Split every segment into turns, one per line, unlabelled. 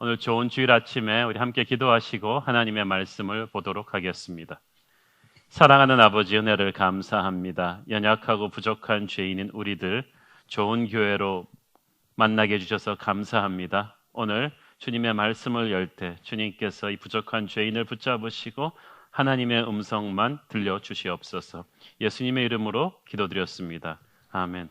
오늘 좋은 주일 아침에 우리 함께 기도하시고 하나님의 말씀을 보도록 하겠습니다. 사랑하는 아버지, 은혜를 감사합니다. 연약하고 부족한 죄인인 우리들 좋은 교회로 만나게 해주셔서 감사합니다. 오늘 주님의 말씀을 열 때 주님께서 이 부족한 죄인을 붙잡으시고 하나님의 음성만 들려주시옵소서. 예수님의 이름으로 기도드렸습니다. 아멘.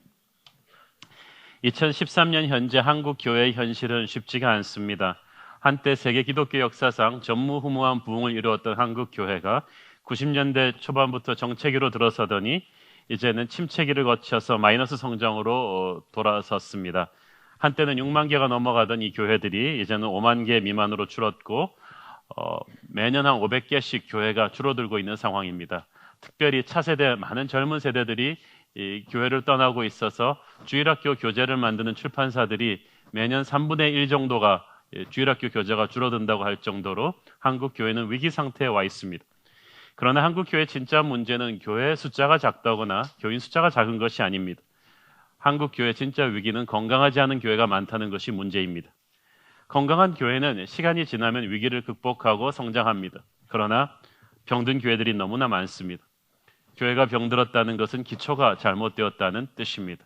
2013년 현재 한국 교회의 현실은 쉽지가 않습니다. 한때 세계 기독교 역사상 전무후무한 부흥을 이루었던 한국 교회가 90년대 초반부터 정체기로 들어서더니 이제는 침체기를 거쳐서 마이너스 성장으로 돌아섰습니다. 한때는 6만 개가 넘어가던 이 교회들이 이제는 5만 개 미만으로 줄었고 매년 한 500개씩 교회가 줄어들고 있는 상황입니다. 특별히 차세대 많은 젊은 세대들이 이 교회를 떠나고 있어서 주일학교 교재를 만드는 출판사들이 매년 3분의 1 정도가 주일학교 교재가 줄어든다고 할 정도로 한국 교회는 위기 상태에 와 있습니다. 그러나 한국 교회의 진짜 문제는 교회 숫자가 작다거나 교인 숫자가 작은 것이 아닙니다. 한국 교회의 진짜 위기는 건강하지 않은 교회가 많다는 것이 문제입니다. 건강한 교회는 시간이 지나면 위기를 극복하고 성장합니다. 그러나 병든 교회들이 너무나 많습니다. 교회가 병들었다는 것은 기초가 잘못되었다는 뜻입니다.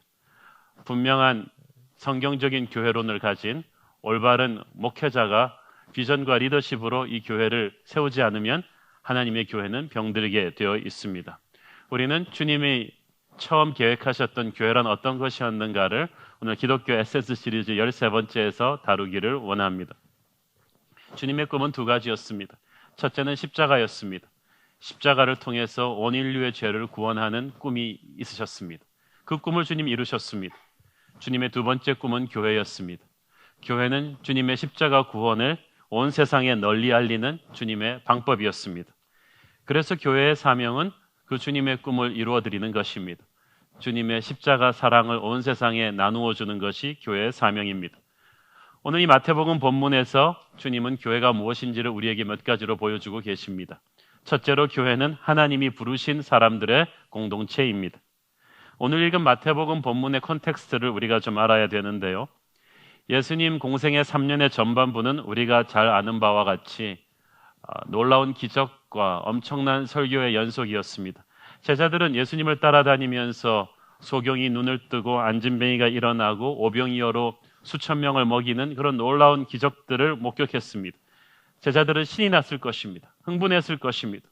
분명한 성경적인 교회론을 가진 올바른 목회자가 비전과 리더십으로 이 교회를 세우지 않으면 하나님의 교회는 병들게 되어 있습니다. 우리는 주님이 처음 계획하셨던 교회란 어떤 것이었는가를 오늘 기독교 에센스 시리즈 13번째에서 다루기를 원합니다. 주님의 꿈은 두 가지였습니다. 첫째는 십자가였습니다. 십자가를 통해서 온 인류의 죄를 구원하는 꿈이 있으셨습니다. 그 꿈을 주님이 이루셨습니다. 주님의 두 번째 꿈은 교회였습니다. 교회는 주님의 십자가 구원을 온 세상에 널리 알리는 주님의 방법이었습니다. 그래서 교회의 사명은 그 주님의 꿈을 이루어드리는 것입니다. 주님의 십자가 사랑을 온 세상에 나누어 주는 것이 교회의 사명입니다. 오늘 이 마태복음 본문에서 주님은 교회가 무엇인지를 우리에게 몇 가지로 보여주고 계십니다. 첫째로 교회는 하나님이 부르신 사람들의 공동체입니다. 오늘 읽은 마태복음 본문의 컨텍스트를 우리가 좀 알아야 되는데요. 예수님 공생의 3년의 전반부는 우리가 잘 아는 바와 같이 놀라운 기적과 엄청난 설교의 연속이었습니다. 제자들은 예수님을 따라다니면서 소경이 눈을 뜨고 안진뱅이가 일어나고 오병이어로 수천 명을 먹이는 그런 놀라운 기적들을 목격했습니다. 제자들은 신이 났을 것입니다. 흥분했을 것입니다.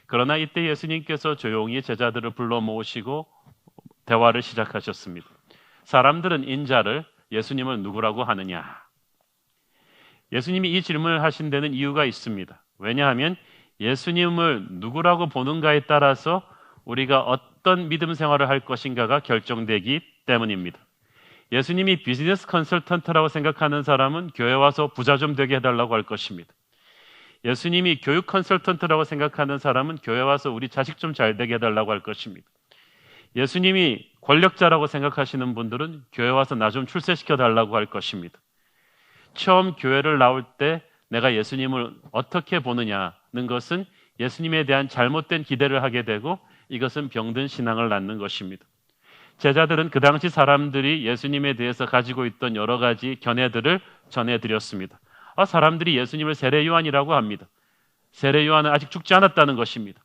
그러나 이때 예수님께서 조용히 제자들을 불러 모으시고 대화를 시작하셨습니다. 사람들은 인자를 예수님을 누구라고 하느냐? 예수님이 이 질문을 하신 데는 이유가 있습니다. 왜냐하면 예수님을 누구라고 보는가에 따라서 우리가 어떤 믿음 생활을 할 것인가가 결정되기 때문입니다. 예수님이 비즈니스 컨설턴트라고 생각하는 사람은 교회 와서 부자 좀 되게 해달라고 할 것입니다. 예수님이 교육 컨설턴트라고 생각하는 사람은 교회 와서 우리 자식 좀 잘 되게 해달라고 할 것입니다. 예수님이 권력자라고 생각하시는 분들은 교회 와서 나 좀 출세시켜 달라고 할 것입니다. 처음 교회를 나올 때 내가 예수님을 어떻게 보느냐는 것은 예수님에 대한 잘못된 기대를 하게 되고 이것은 병든 신앙을 낳는 것입니다. 제자들은 그 당시 사람들이 예수님에 대해서 가지고 있던 여러 가지 견해들을 전해드렸습니다. 사람들이 예수님을 세례 요한이라고 합니다. 세례 요한은 아직 죽지 않았다는 것입니다.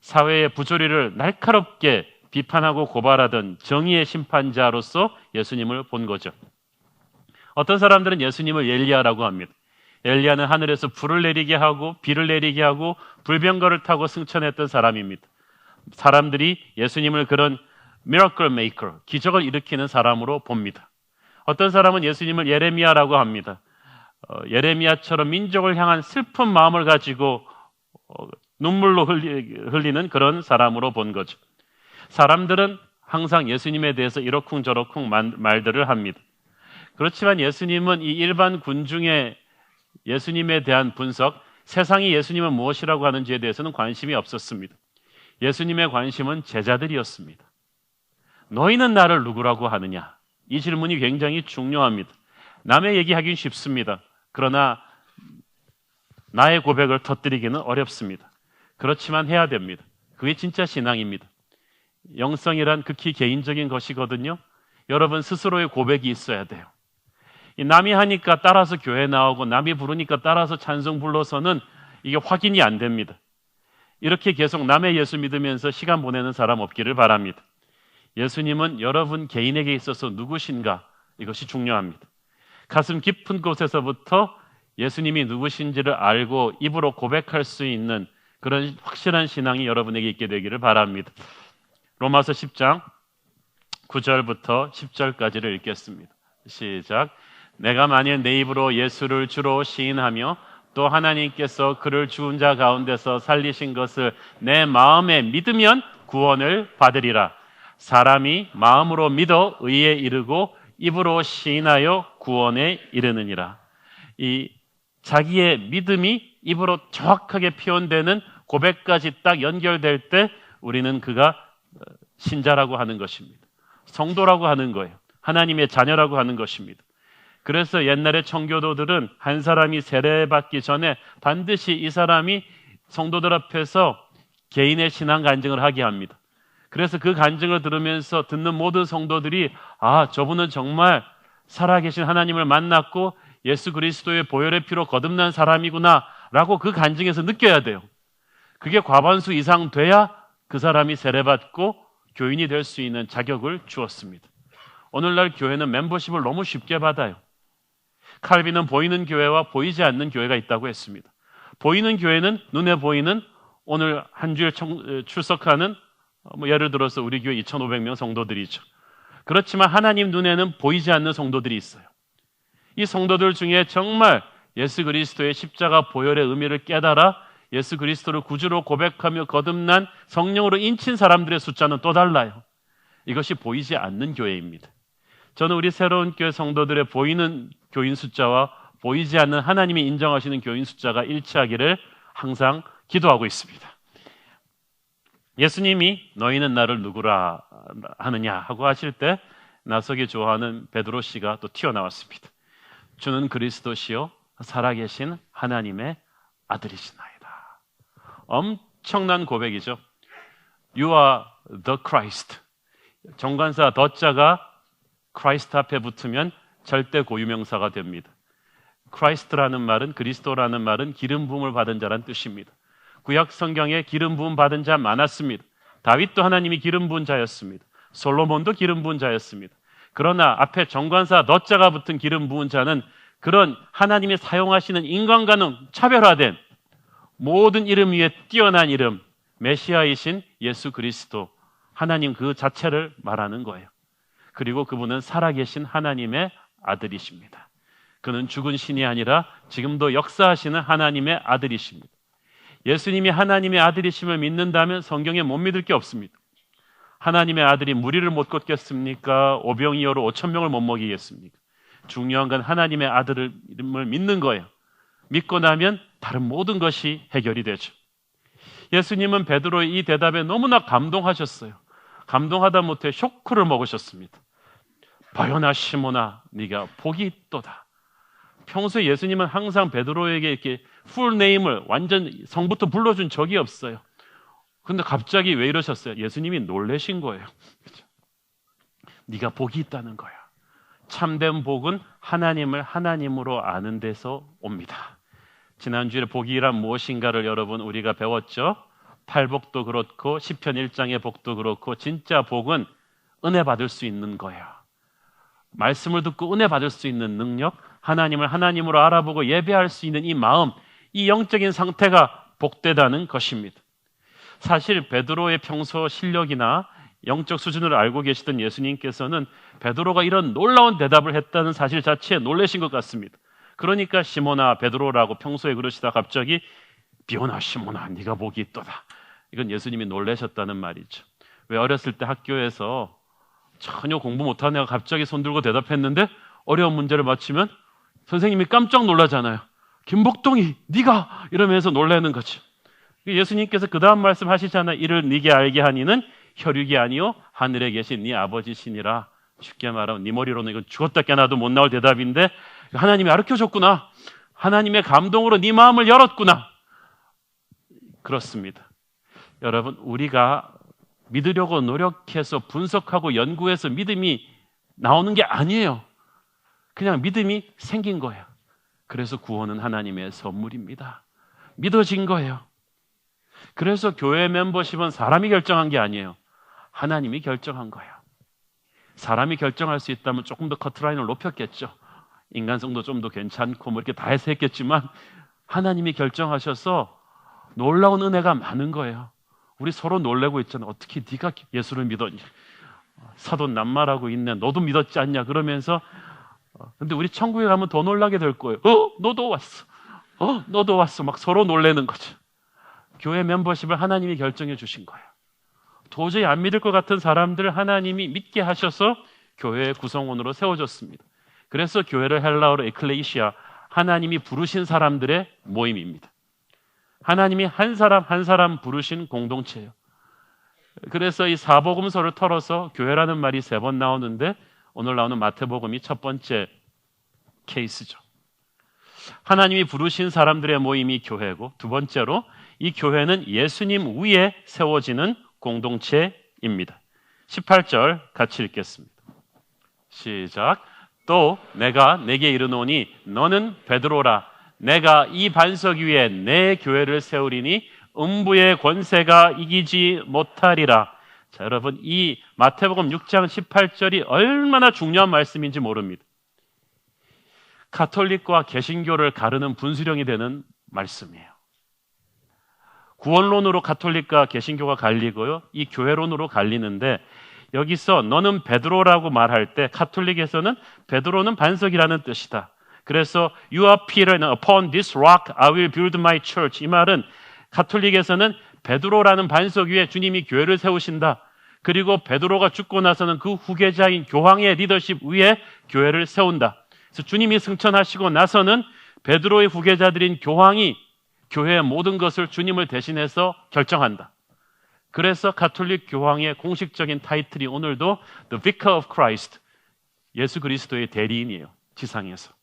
사회의 부조리를 날카롭게 비판하고 고발하던 정의의 심판자로서 예수님을 본 거죠. 어떤 사람들은 예수님을 엘리야라고 합니다. 엘리야는 하늘에서 불을 내리게 하고 비를 내리게 하고 불병거를 타고 승천했던 사람입니다. 사람들이 예수님을 그런 miracle maker, 기적을 일으키는 사람으로 봅니다. 어떤 사람은 예수님을 예레미야라고 합니다. 예레미야처럼 민족을 향한 슬픈 마음을 가지고 눈물로 흘리는 그런 사람으로 본 거죠. 사람들은 항상 예수님에 대해서 이러쿵저러쿵 말들을 합니다. 그렇지만 예수님은 이 일반 군중의 예수님에 대한 분석, 세상이 예수님은 무엇이라고 하는지에 대해서는 관심이 없었습니다. 예수님의 관심은 제자들이었습니다. 너희는 나를 누구라고 하느냐? 이 질문이 굉장히 중요합니다. 남의 얘기하기는 쉽습니다. 그러나 나의 고백을 터뜨리기는 어렵습니다. 그렇지만 해야 됩니다. 그게 진짜 신앙입니다. 영성이란 극히 개인적인 것이거든요. 여러분 스스로의 고백이 있어야 돼요. 남이 하니까 따라서 교회 나오고 남이 부르니까 따라서 찬송 불러서는 이게 확인이 안 됩니다. 이렇게 계속 남의 예수 믿으면서 시간 보내는 사람 없기를 바랍니다. 예수님은 여러분 개인에게 있어서 누구신가? 이것이 중요합니다. 가슴 깊은 곳에서부터 예수님이 누구신지를 알고 입으로 고백할 수 있는 그런 확실한 신앙이 여러분에게 있게 되기를 바랍니다. 로마서 10장 9절부터 10절까지를 읽겠습니다. 시작. 내가 만일 내 입으로 예수를 주로 시인하며 또 하나님께서 그를 죽은 자 가운데서 살리신 것을 내 마음에 믿으면 구원을 받으리라. 사람이 마음으로 믿어 의에 이르고 입으로 시인하여 구원에 이르느니라. 이 자기의 믿음이 입으로 정확하게 표현되는 고백까지 딱 연결될 때 우리는 그가 신자라고 하는 것입니다. 성도라고 하는 거예요. 하나님의 자녀라고 하는 것입니다. 그래서 옛날에 청교도들은 한 사람이 세례받기 전에 반드시 이 사람이 성도들 앞에서 개인의 신앙 간증을 하게 합니다. 그래서 그 간증을 들으면서 듣는 모든 성도들이 저분은 정말 살아계신 하나님을 만났고 예수 그리스도의 보혈의 피로 거듭난 사람이구나 라고 그 간증에서 느껴야 돼요. 그게 과반수 이상 돼야 그 사람이 세례받고 교인이 될 수 있는 자격을 주었습니다. 오늘날 교회는 멤버십을 너무 쉽게 받아요. 칼빈은 보이는 교회와 보이지 않는 교회가 있다고 했습니다. 보이는 교회는 눈에 보이는 오늘 한 주일 출석하는 예를 들어서 우리 교회 2,500명 성도들이죠. 그렇지만 하나님 눈에는 보이지 않는 성도들이 있어요. 이 성도들 중에 정말 예수 그리스도의 십자가 보혈의 의미를 깨달아 예수 그리스도를 구주로 고백하며 거듭난 성령으로 인친 사람들의 숫자는 또 달라요. 이것이 보이지 않는 교회입니다. 저는 우리 새로운 교회 성도들의 보이는 교인 숫자와 보이지 않는 하나님이 인정하시는 교인 숫자가 일치하기를 항상 기도하고 있습니다. 예수님이 너희는 나를 누구라 하느냐 하고 하실 때 나서기 좋아하는 베드로 씨가 또 튀어나왔습니다. 주는 그리스도시요 살아계신 하나님의 아들이시나이다. 엄청난 고백이죠. You are the Christ. 정관사 더자가 Christ 앞에 붙으면 절대 고유명사가 됩니다. Christ라는 말은 그리스도라는 말은 기름 부음을 받은 자란 뜻입니다. 구약 성경에 기름 부음 받은 자 많았습니다. 다윗도 하나님이 기름 부은 자였습니다. 솔로몬도 기름 부은 자였습니다. 그러나 앞에 정관사 너자가 붙은 기름 부은 자는 그런 하나님이 사용하시는 인간과는 차별화된 모든 이름 위에 뛰어난 이름, 메시아이신 예수 그리스도, 하나님 그 자체를 말하는 거예요. 그리고 그분은 살아계신 하나님의 아들이십니다. 그는 죽은 신이 아니라 지금도 역사하시는 하나님의 아들이십니다. 예수님이 하나님의 아들이심을 믿는다면 성경에 못 믿을 게 없습니다. 하나님의 아들이 무리를 못 걷겠습니까? 오병이어로 5,000명을 못 먹이겠습니까? 중요한 건 하나님의 아들을 믿는 거예요. 믿고 나면 다른 모든 것이 해결이 되죠. 예수님은 베드로의 이 대답에 너무나 감동하셨어요. 감동하다 못해 쇼크를 먹으셨습니다. 바요나 시모나 네가 복이 있도다. 평소에 예수님은 항상 베드로에게 이렇게 풀네임을 완전 성부터 불러준 적이 없어요. 근데 갑자기 왜 이러셨어요? 예수님이 놀라신 거예요. 그렇죠? 네가 복이 있다는 거야. 참된 복은 하나님을 하나님으로 아는 데서 옵니다. 지난주에 복이란 무엇인가를 여러분 우리가 배웠죠? 팔복도 그렇고 시편 1장의 복도 그렇고 진짜 복은 은혜 받을 수 있는 거예요. 말씀을 듣고 은혜 받을 수 있는 능력, 하나님을 하나님으로 알아보고 예배할 수 있는 이 마음, 이 영적인 상태가 복되다는 것입니다. 사실 베드로의 평소 실력이나 영적 수준을 알고 계시던 예수님께서는 베드로가 이런 놀라운 대답을 했다는 사실 자체에 놀라신 것 같습니다. 그러니까 시몬아 베드로라고 평소에 그러시다 갑자기 비오나 시몬아 네가 복이 있도다. 이건 예수님이 놀라셨다는 말이죠. 왜 어렸을 때 학교에서 전혀 공부 못하는 애가 갑자기 손 들고 대답했는데 어려운 문제를 맞히면 선생님이 깜짝 놀라잖아요. 김복동이 네가 이러면서 놀라는 거죠. 예수님께서 그 다음 말씀 하시잖아요. 이를 네게 알게 하니는 혈육이 아니요 하늘에 계신 네 아버지시니라. 쉽게 말하면 네 머리로는 이건 죽었다 깨나도 못 나올 대답인데 하나님이 가르쳐줬구나. 하나님의 감동으로 네 마음을 열었구나. 그렇습니다. 여러분 우리가 믿으려고 노력해서 분석하고 연구해서 믿음이 나오는 게 아니에요. 그냥 믿음이 생긴 거예요. 그래서 구원은 하나님의 선물입니다. 믿어진 거예요. 그래서 교회 멤버십은 사람이 결정한 게 아니에요. 하나님이 결정한 거예요. 사람이 결정할 수 있다면 조금 더 커트라인을 높였겠죠. 인간성도 좀 더 괜찮고 뭐 이렇게 다 해서 했겠지만 하나님이 결정하셔서 놀라운 은혜가 많은 거예요. 우리 서로 놀래고 있잖아요. 어떻게 네가 예수를 믿었냐? 사도 낱말하고 있네. 너도 믿었지 않냐? 그러면서 근데 우리 천국에 가면 더 놀라게 될 거예요. 너도 왔어. 너도 왔어. 막 서로 놀래는 거죠. 교회 멤버십을 하나님이 결정해 주신 거예요. 도저히 안 믿을 것 같은 사람들 하나님이 믿게 하셔서 교회의 구성원으로 세워줬습니다. 그래서 교회를 헬라어로 에클레이시아, 하나님이 부르신 사람들의 모임입니다. 하나님이 한 사람 한 사람 부르신 공동체예요. 그래서 이 사복음서를 털어서 교회라는 말이 3번 나오는데 오늘 나오는 마태복음이 첫 번째 케이스죠. 하나님이 부르신 사람들의 모임이 교회고, 두 번째로 이 교회는 예수님 위에 세워지는 공동체입니다. 18절 같이 읽겠습니다. 시작. 또 내가 내게 이르노니 너는 베드로라. 내가 이 반석 위에 내 교회를 세우리니 음부의 권세가 이기지 못하리라. 자, 여러분, 이 마태복음 6장 18절이 얼마나 중요한 말씀인지 모릅니다. 가톨릭과 개신교를 가르는 분수령이 되는 말씀이에요. 구원론으로 가톨릭과 개신교가 갈리고요, 이 교회론으로 갈리는데, 여기서 너는 베드로라고 말할 때 가톨릭에서는 베드로는 반석이라는 뜻이다. 그래서 You are Peter, and upon this rock I will build my church. 이 말은 가톨릭에서는 베드로라는 반석 위에 주님이 교회를 세우신다. 그리고 베드로가 죽고 나서는 그 후계자인 교황의 리더십 위에 교회를 세운다. 그래서 주님이 승천하시고 나서는 베드로의 후계자들인 교황이 교회의 모든 것을 주님을 대신해서 결정한다. 그래서 가톨릭 교황의 공식적인 타이틀이 오늘도 The Vicar of Christ, 예수 그리스도의 대리인이에요. 지상에서.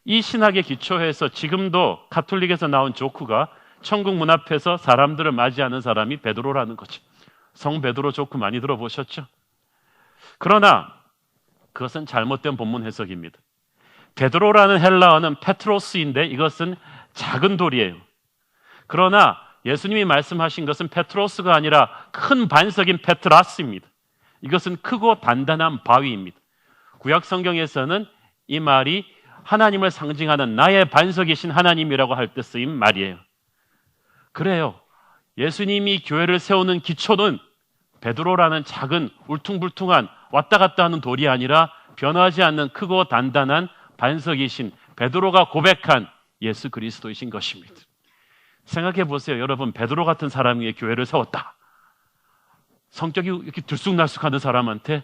이 신학에 기초해서 지금도 가톨릭에서 나온 조크가 천국 문 앞에서 사람들을 맞이하는 사람이 베드로라는 거죠. 성 베드로 조크 많이 들어보셨죠? 그러나 그것은 잘못된 본문 해석입니다. 베드로라는 헬라어는 페트로스인데 이것은 작은 돌이에요. 그러나 예수님이 말씀하신 것은 페트로스가 아니라 큰 반석인 페트라스입니다. 이것은 크고 단단한 바위입니다. 구약 성경에서는 이 말이 하나님을 상징하는 나의 반석이신 하나님이라고 할 때 쓰인 말이에요. 그래요. 예수님이 교회를 세우는 기초는 베드로라는 작은 울퉁불퉁한 왔다 갔다 하는 돌이 아니라 변하지 않는 크고 단단한 반석이신 베드로가 고백한 예수 그리스도이신 것입니다. 생각해 보세요. 여러분, 베드로 같은 사람이 교회를 세웠다. 성격이 이렇게 들쑥날쑥하는 사람한테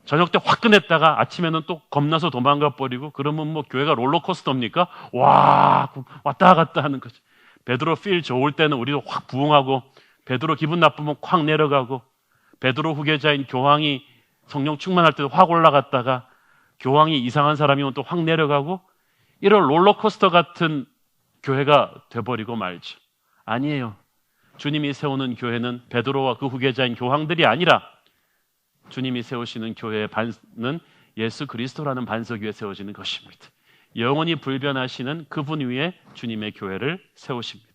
저녁 때 화끈했다가 아침에는 또 겁나서 도망가 버리고, 그러면 뭐 교회가 롤러코스터입니까? 와, 왔다 갔다 하는 거죠. 베드로 필 좋을 때는 우리도 확 부흥하고, 베드로 기분 나쁘면 확 내려가고, 베드로 후계자인 교황이 성령 충만할 때도 확 올라갔다가 교황이 이상한 사람이면 또 확 내려가고, 이런 롤러코스터 같은 교회가 돼버리고 말죠. 아니에요. 주님이 세우는 교회는 베드로와 그 후계자인 교황들이 아니라 주님이 세우시는 교회의 반은 예수 그리스도라는 반석 위에 세워지는 것입니다. 영원히 불변하시는 그분 위에 주님의 교회를 세우십니다.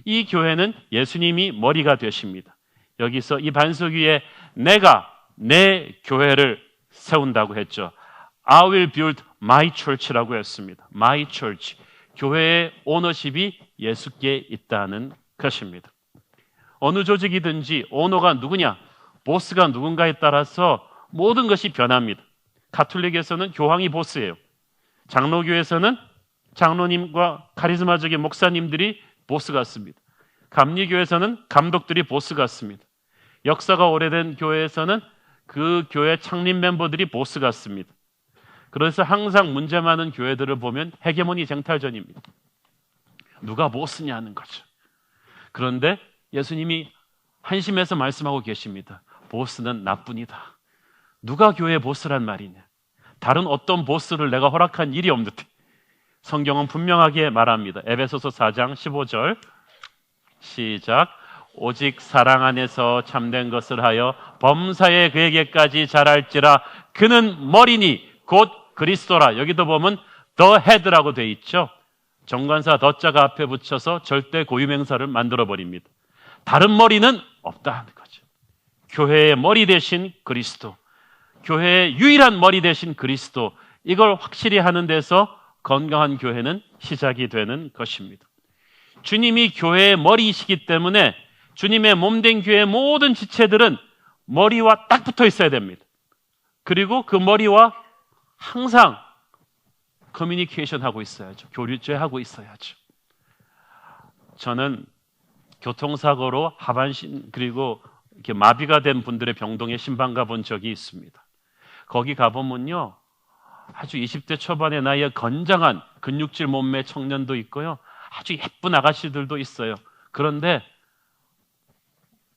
이 교회는 예수님이 머리가 되십니다. 여기서 이 반석 위에 내가 내 교회를 세운다고 했죠. I will build my church라고 했습니다. My church. 교회의 오너십이 예수께 있다는 것입니다. 어느 조직이든지 오너가 누구냐, 보스가 누군가에 따라서 모든 것이 변합니다. 가톨릭에서는 교황이 보스예요. 장로교에서는 장로님과 카리스마적인 목사님들이 보스 같습니다. 감리교에서는 감독들이 보스 같습니다. 역사가 오래된 교회에서는 그 교회 창립 멤버들이 보스 같습니다. 그래서 항상 문제 많은 교회들을 보면 헤게모니 쟁탈전입니다. 누가 보스냐는 거죠. 그런데 예수님이 한심해서 말씀하고 계십니다. 보스는 나뿐이다. 누가 교회의 보스란 말이냐? 다른 어떤 보스를 내가 허락한 일이 없는데. 성경은 분명하게 말합니다. 에베소서 4장 15절 시작. 오직 사랑 안에서 참된 것을 하여 범사에 그에게까지 자랄지라. 그는 머리니 곧 그리스도라. 여기도 보면 the head라고 돼 있죠. 정관사 더자가 앞에 붙여서 절대 고유명사를 만들어버립니다. 다른 머리는 없다 하는 거죠. 교회의 머리 대신 그리스도, 교회의 유일한 머리 대신 그리스도, 이걸 확실히 하는 데서 건강한 교회는 시작이 되는 것입니다. 주님이 교회의 머리이시기 때문에 주님의 몸된 교회의 모든 지체들은 머리와 딱 붙어 있어야 됩니다. 그리고 그 머리와 항상 커뮤니케이션 하고 있어야죠. 교류죄하고 있어야죠. 저는 교통사고로 하반신 그리고 이렇게 마비가 된 분들의 병동에 신방 가본 적이 있습니다. 거기 가보면요, 아주 20대 초반의 나이에 건장한 근육질 몸매 청년도 있고요, 아주 예쁜 아가씨들도 있어요. 그런데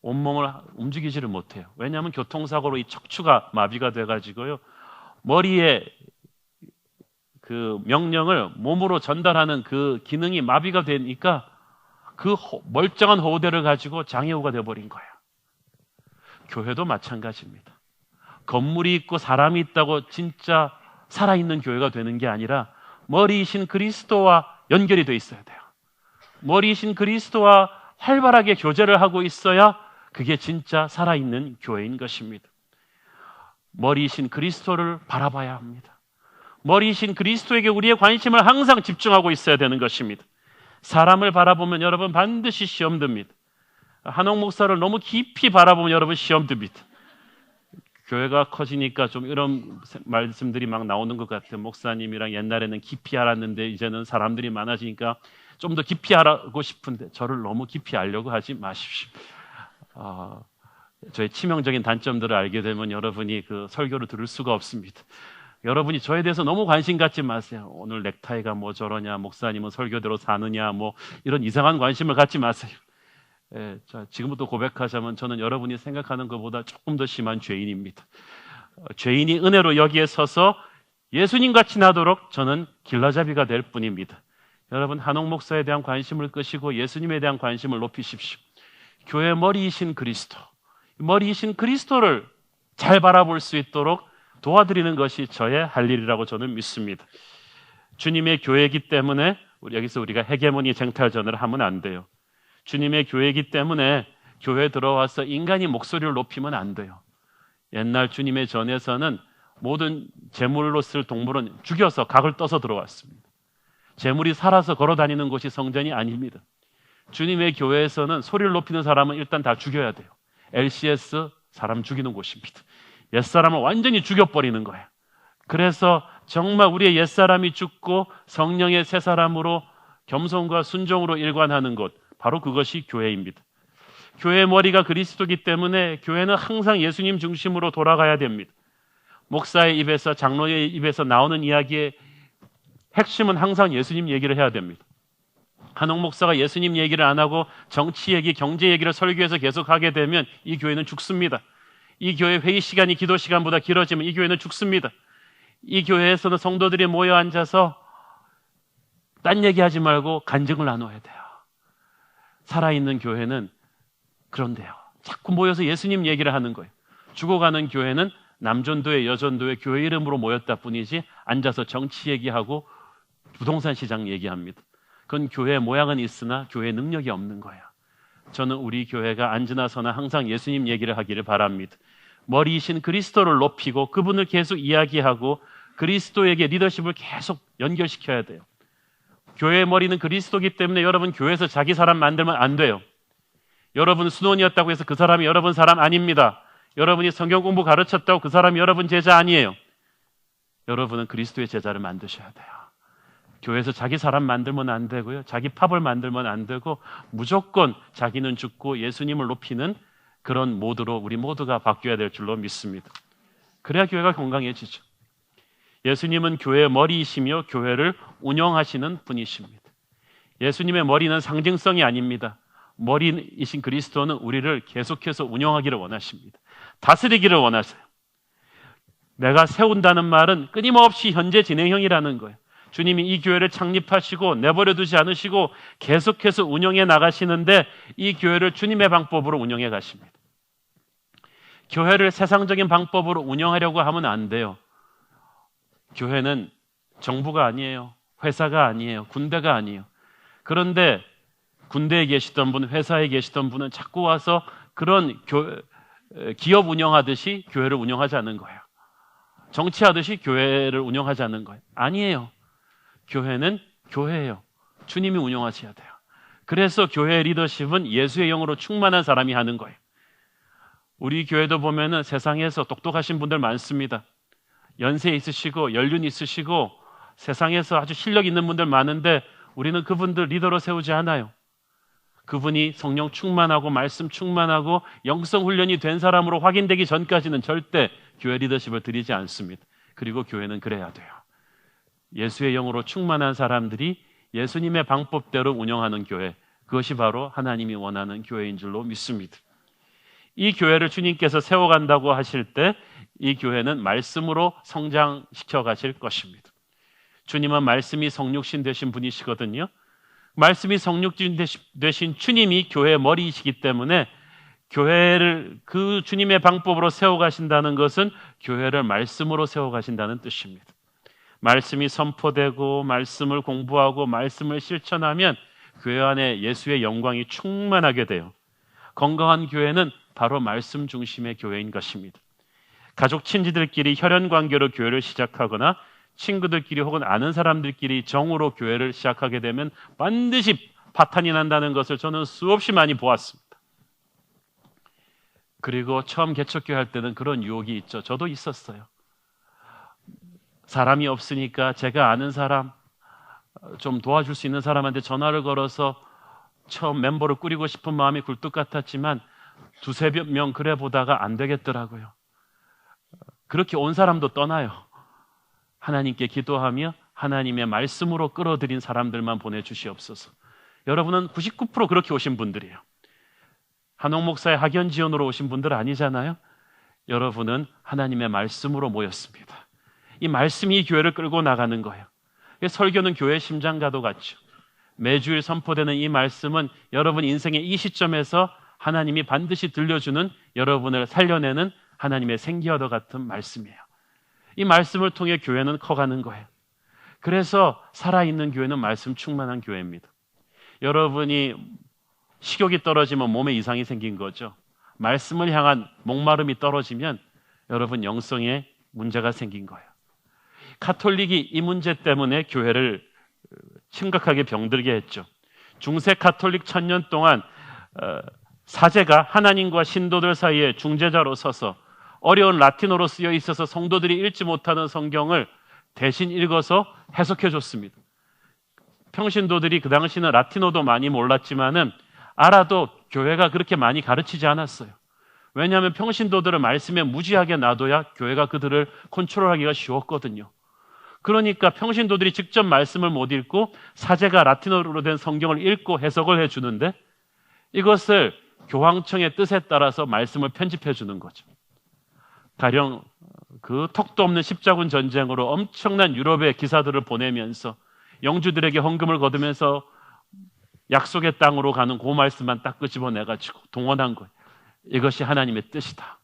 온몸을 움직이지를 못해요. 왜냐하면 교통사고로 이 척추가 마비가 돼가지고요, 머리에 그 명령을 몸으로 전달하는 그 기능이 마비가 되니까 그 멀쩡한 호대를 가지고 장애우가 돼버린 거예요. 교회도 마찬가지입니다. 건물이 있고 사람이 있다고 진짜 살아있는 교회가 되는 게 아니라 머리이신 그리스도와 연결이 돼 있어야 돼요. 머리이신 그리스도와 활발하게 교제를 하고 있어야 그게 진짜 살아있는 교회인 것입니다. 머리이신 그리스도를 바라봐야 합니다. 머리이신 그리스도에게 우리의 관심을 항상 집중하고 있어야 되는 것입니다. 사람을 바라보면 여러분 반드시 시험 듭니다. 한옥 목사를 너무 깊이 바라보면 여러분 시험 듭니다. 교회가 커지니까 좀 이런 말씀들이 막 나오는 것 같아요. 목사님이랑 옛날에는 깊이 알았는데 이제는 사람들이 많아지니까 좀 더 깊이 알고 싶은데 저를 너무 깊이 알려고 하지 마십시오. 저의 치명적인 단점들을 알게 되면 여러분이 그 설교를 들을 수가 없습니다. 여러분이 저에 대해서 너무 관심 갖지 마세요. 오늘 넥타이가 뭐 저러냐, 목사님은 설교대로 사느냐, 뭐 이런 이상한 관심을 갖지 마세요. 예, 자, 지금부터 고백하자면 저는 여러분이 생각하는 것보다 조금 더 심한 죄인입니다. 죄인이 은혜로 여기에 서서 예수님 같이 나도록 저는 길라잡이가 될 뿐입니다. 여러분, 한옥 목사에 대한 관심을 끄시고 예수님에 대한 관심을 높이십시오. 교회 머리이신 그리스도, 머리이신 그리스도를 잘 바라볼 수 있도록 도와드리는 것이 저의 할 일이라고 저는 믿습니다. 주님의 교회이기 때문에 여기서 우리가 헤게모니 쟁탈전을 하면 안 돼요. 주님의 교회이기 때문에 교회에 들어와서 인간이 목소리를 높이면 안 돼요. 옛날 주님의 전에서는 모든 제물로 쓸 동물은 죽여서 각을 떠서 들어왔습니다. 제물이 살아서 걸어다니는 곳이 성전이 아닙니다. 주님의 교회에서는 소리를 높이는 사람은 일단 다 죽여야 돼요. LCS 사람 죽이는 곳입니다. 옛사람을 완전히 죽여버리는 거예요. 그래서 정말 우리의 옛사람이 죽고 성령의 새 사람으로 겸손과 순종으로 일관하는 곳, 바로 그것이 교회입니다. 교회의 머리가 그리스도이기 때문에 교회는 항상 예수님 중심으로 돌아가야 됩니다. 목사의 입에서, 장로의 입에서 나오는 이야기의 핵심은 항상 예수님 얘기를 해야 됩니다. 한옥 목사가 예수님 얘기를 안 하고 정치 얘기, 경제 얘기를 설교해서 계속 하게 되면 이 교회는 죽습니다. 이 교회 회의 시간이 기도 시간보다 길어지면 이 교회는 죽습니다. 이 교회에서는 성도들이 모여 앉아서 딴 얘기하지 말고 간증을 나눠야 돼요. 살아있는 교회는 그런데요, 자꾸 모여서 예수님 얘기를 하는 거예요. 죽어가는 교회는 남전도회, 여전도회 교회 이름으로 모였다 뿐이지 앉아서 정치 얘기하고 부동산 시장 얘기합니다. 그건 교회의 모양은 있으나 교회의 능력이 없는 거예요. 저는 우리 교회가 앉으나 서나 항상 예수님 얘기를 하기를 바랍니다. 머리이신 그리스도를 높이고 그분을 계속 이야기하고 그리스도에게 리더십을 계속 연결시켜야 돼요. 교회의 머리는 그리스도이기 때문에 여러분 교회에서 자기 사람 만들면 안 돼요. 여러분 수논이었다고 해서 그 사람이 여러분 사람 아닙니다. 여러분이 성경 공부 가르쳤다고 그 사람이 여러분 제자 아니에요. 여러분은 그리스도의 제자를 만드셔야 돼요. 교회에서 자기 사람 만들면 안 되고요, 자기 팝을 만들면 안 되고 무조건 자기는 죽고 예수님을 높이는 그런 모드로 우리 모두가 바뀌어야 될 줄로 믿습니다. 그래야 교회가 건강해지죠. 예수님은 교회의 머리이시며 교회를 운영하시는 분이십니다. 예수님의 머리는 상징성이 아닙니다. 머리이신 그리스도는 우리를 계속해서 운영하기를 원하십니다. 다스리기를 원하세요. 내가 세운다는 말은 끊임없이 현재 진행형이라는 거예요. 주님이 이 교회를 창립하시고 내버려 두지 않으시고 계속해서 운영해 나가시는데 이 교회를 주님의 방법으로 운영해 가십니다. 교회를 세상적인 방법으로 운영하려고 하면 안 돼요. 교회는 정부가 아니에요. 회사가 아니에요. 군대가 아니에요. 그런데 군대에 계시던 분, 회사에 계시던 분은 자꾸 와서 그런 기업 운영하듯이 교회를 운영하지 않는 거예요. 정치하듯이 교회를 운영하지 않는 거예요. 아니에요. 교회는 교회예요. 주님이 운영하셔야 돼요. 그래서 교회의 리더십은 예수의 영으로 충만한 사람이 하는 거예요. 우리 교회도 보면은 세상에서 똑똑하신 분들 많습니다. 연세 있으시고 연륜 있으시고 세상에서 아주 실력 있는 분들 많은데 우리는 그분들 리더로 세우지 않아요. 그분이 성령 충만하고 말씀 충만하고 영성 훈련이 된 사람으로 확인되기 전까지는 절대 교회 리더십을 드리지 않습니다. 그리고 교회는 그래야 돼요. 예수의 영으로 충만한 사람들이 예수님의 방법대로 운영하는 교회, 그것이 바로 하나님이 원하는 교회인 줄로 믿습니다. 이 교회를 주님께서 세워간다고 하실 때 이 교회는 말씀으로 성장시켜 가실 것입니다. 주님은 말씀이 성육신 되신 분이시거든요. 말씀이 성육신 되신 주님이 교회의 머리이시기 때문에 교회를 그 주님의 방법으로 세워가신다는 것은 교회를 말씀으로 세워가신다는 뜻입니다. 말씀이 선포되고 말씀을 공부하고 말씀을 실천하면 교회 안에 예수의 영광이 충만하게 돼요. 건강한 교회는 바로 말씀 중심의 교회인 것입니다. 가족 친지들끼리 혈연 관계로 교회를 시작하거나 친구들끼리 혹은 아는 사람들끼리 정으로 교회를 시작하게 되면 반드시 파탄이 난다는 것을 저는 수없이 많이 보았습니다. 그리고 처음 개척교회 할 때는 그런 유혹이 있죠. 저도 있었어요. 사람이 없으니까 제가 아는 사람, 좀 도와줄 수 있는 사람한테 전화를 걸어서 처음 멤버를 꾸리고 싶은 마음이 굴뚝 같았지만 두세 명 그래 보다가 안 되겠더라고요. 그렇게 온 사람도 떠나요. 하나님께 기도하며 하나님의 말씀으로 끌어들인 사람들만 보내주시옵소서. 여러분은 99% 그렇게 오신 분들이에요. 한옥 목사의 학연 지원으로 오신 분들 아니잖아요. 여러분은 하나님의 말씀으로 모였습니다. 이 말씀이 교회를 끌고 나가는 거예요. 설교는 교회의 심장과도 같죠. 매주일 선포되는 이 말씀은 여러분 인생의 이 시점에서 하나님이 반드시 들려주는, 여러분을 살려내는 하나님의 생기와도 같은 말씀이에요. 이 말씀을 통해 교회는 커가는 거예요. 그래서 살아있는 교회는 말씀 충만한 교회입니다. 여러분이 식욕이 떨어지면 몸에 이상이 생긴 거죠. 말씀을 향한 목마름이 떨어지면 여러분 영성에 문제가 생긴 거예요. 가톨릭이 이 문제 때문에 교회를 심각하게 병들게 했죠. 중세 가톨릭 1000년 동안 사제가 하나님과 신도들 사이에 중재자로 서서 어려운 라틴어로 쓰여 있어서 성도들이 읽지 못하는 성경을 대신 읽어서 해석해 줬습니다. 평신도들이 그 당시는 라틴어도 많이 몰랐지만은 알아도 교회가 그렇게 많이 가르치지 않았어요. 왜냐하면 평신도들을 말씀에 무지하게 놔둬야 교회가 그들을 컨트롤하기가 쉬웠거든요. 그러니까 평신도들이 직접 말씀을 못 읽고 사제가 라틴어로 된 성경을 읽고 해석을 해주는데 이것을 교황청의 뜻에 따라서 말씀을 편집해 주는 거죠. 가령 그 턱도 없는 십자군 전쟁으로 엄청난 유럽의 기사들을 보내면서 영주들에게 헌금을 거두면서 약속의 땅으로 가는 그 말씀만 딱 끄집어내가지고 동원한 거예요. 이것이 하나님의 뜻이다.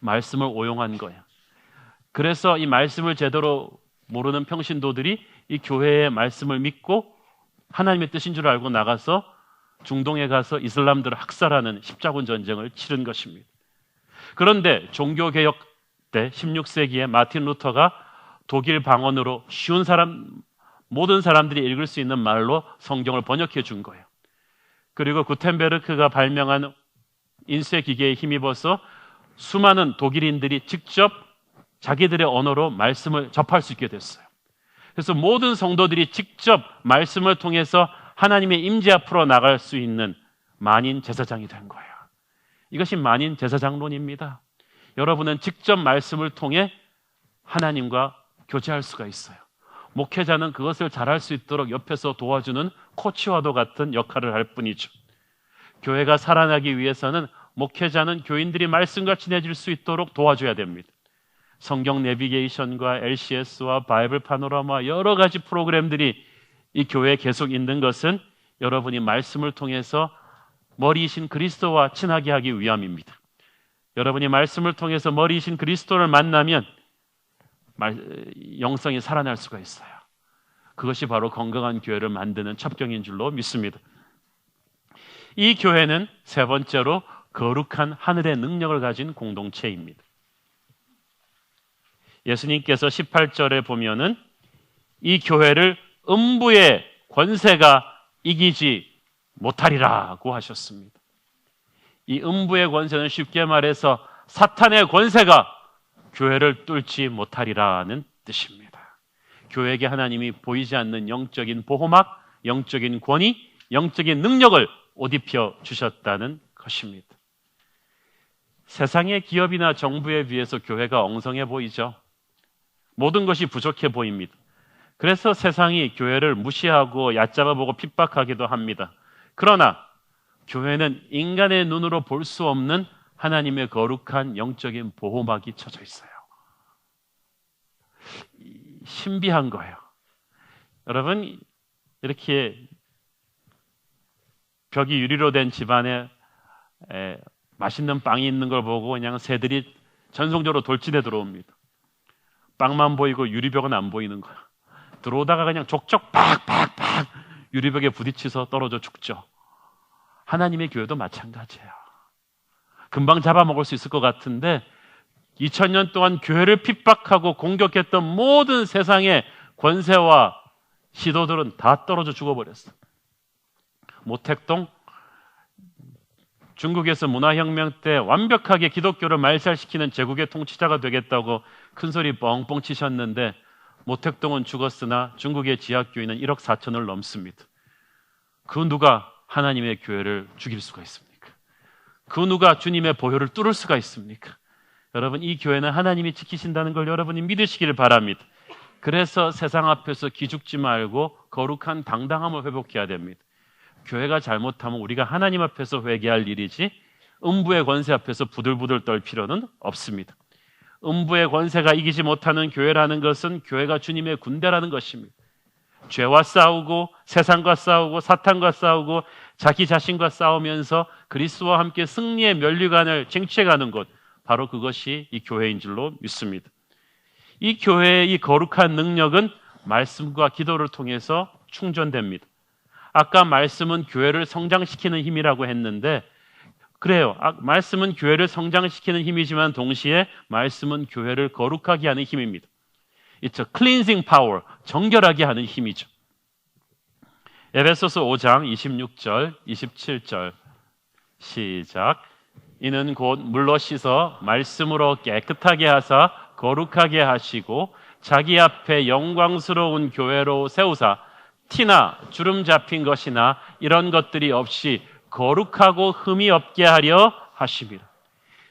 말씀을 오용한 거예요. 그래서 이 말씀을 제대로 모르는 평신도들이 이 교회의 말씀을 믿고 하나님의 뜻인 줄 알고 나가서 중동에 가서 이슬람들을 학살하는 십자군 전쟁을 치른 것입니다. 그런데 종교개혁 때 16세기에 마틴 루터가 독일 방언으로 쉬운 모든 사람들이 읽을 수 있는 말로 성경을 번역해 준 거예요. 그리고 구텐베르크가 발명한 인쇄기계에 힘입어서 수많은 독일인들이 직접 자기들의 언어로 말씀을 접할 수 있게 됐어요. 그래서 모든 성도들이 직접 말씀을 통해서 하나님의 임재 앞으로 나갈 수 있는 만인 제사장이 된 거예요. 이것이 만인 제사장론입니다. 여러분은 직접 말씀을 통해 하나님과 교제할 수가 있어요. 목회자는 그것을 잘할 수 있도록 옆에서 도와주는 코치와도 같은 역할을 할 뿐이죠. 교회가 살아나기 위해서는 목회자는 교인들이 말씀과 친해질 수 있도록 도와줘야 됩니다. 성경 내비게이션과 LCS와 바이블 파노라마 여러 가지 프로그램들이 이 교회에 계속 있는 것은 여러분이 말씀을 통해서 머리이신 그리스도와 친하게 하기 위함입니다. 여러분이 말씀을 통해서 머리이신 그리스도를 만나면 영성이 살아날 수가 있어요. 그것이 바로 건강한 교회를 만드는 첩경인 줄로 믿습니다. 이 교회는 세 번째로 거룩한 하늘의 능력을 가진 공동체입니다. 예수님께서 18절에 보면은 이 교회를 음부의 권세가 이기지 못하리라고 하셨습니다. 이 음부의 권세는 쉽게 말해서 사탄의 권세가 교회를 뚫지 못하리라는 뜻입니다. 교회에게 하나님이 보이지 않는 영적인 보호막, 영적인 권위, 영적인 능력을 옷 입혀 주셨다는 것입니다. 세상의 기업이나 정부에 비해서 교회가 엉성해 보이죠. 모든 것이 부족해 보입니다. 그래서 세상이 교회를 무시하고 얕잡아보고 핍박하기도 합니다. 그러나 교회는 인간의 눈으로 볼 수 없는 하나님의 거룩한 영적인 보호막이 쳐져 있어요. 신비한 거예요. 여러분, 이렇게 벽이 유리로 된 집안에 맛있는 빵이 있는 걸 보고 그냥 새들이 전속적으로 돌진해 들어옵니다. 빵만 보이고 유리벽은 안 보이는 거야. 들어오다가 그냥 족적 팍팍팍 유리벽에 부딪혀서 떨어져 죽죠. 하나님의 교회도 마찬가지예요. 금방 잡아먹을 수 있을 것 같은데 2000년 동안 교회를 핍박하고 공격했던 모든 세상의 권세와 시도들은 다 떨어져 죽어버렸어요. 모택동, 중국에서 문화혁명 때 완벽하게 기독교를 말살시키는 제국의 통치자가 되겠다고 큰소리 뻥뻥 치셨는데 모택동은 죽었으나 중국의 지하교인은 1억 4천을 넘습니다. 그 누가 하나님의 교회를 죽일 수가 있습니까? 그 누가 주님의 보혈을 뚫을 수가 있습니까? 여러분, 이 교회는 하나님이 지키신다는 걸 여러분이 믿으시기를 바랍니다. 그래서 세상 앞에서 기죽지 말고 거룩한 당당함을 회복해야 됩니다. 교회가 잘못하면 우리가 하나님 앞에서 회개할 일이지 음부의 권세 앞에서 부들부들 떨 필요는 없습니다. 음부의 권세가 이기지 못하는 교회라는 것은 교회가 주님의 군대라는 것입니다. 죄와 싸우고 세상과 싸우고 사탄과 싸우고 자기 자신과 싸우면서 그리스도와 함께 승리의 면류관을 쟁취해가는 것, 바로 그것이 이 교회인 줄로 믿습니다. 이 교회의 이 거룩한 능력은 말씀과 기도를 통해서 충전됩니다. 아까 말씀은 교회를 성장시키는 힘이라고 했는데 그래요. 말씀은 교회를 성장시키는 힘이지만 동시에 말씀은 교회를 거룩하게 하는 힘입니다. It's a cleansing power, 정결하게 하는 힘이죠. 에베소서 5장 26절, 27절 시작. 이는 곧 물로 씻어 말씀으로 깨끗하게 하사 거룩하게 하시고 자기 앞에 영광스러운 교회로 세우사 티나 주름 잡힌 것이나 이런 것들이 없이 거룩하고 흠이 없게 하려 하심이라.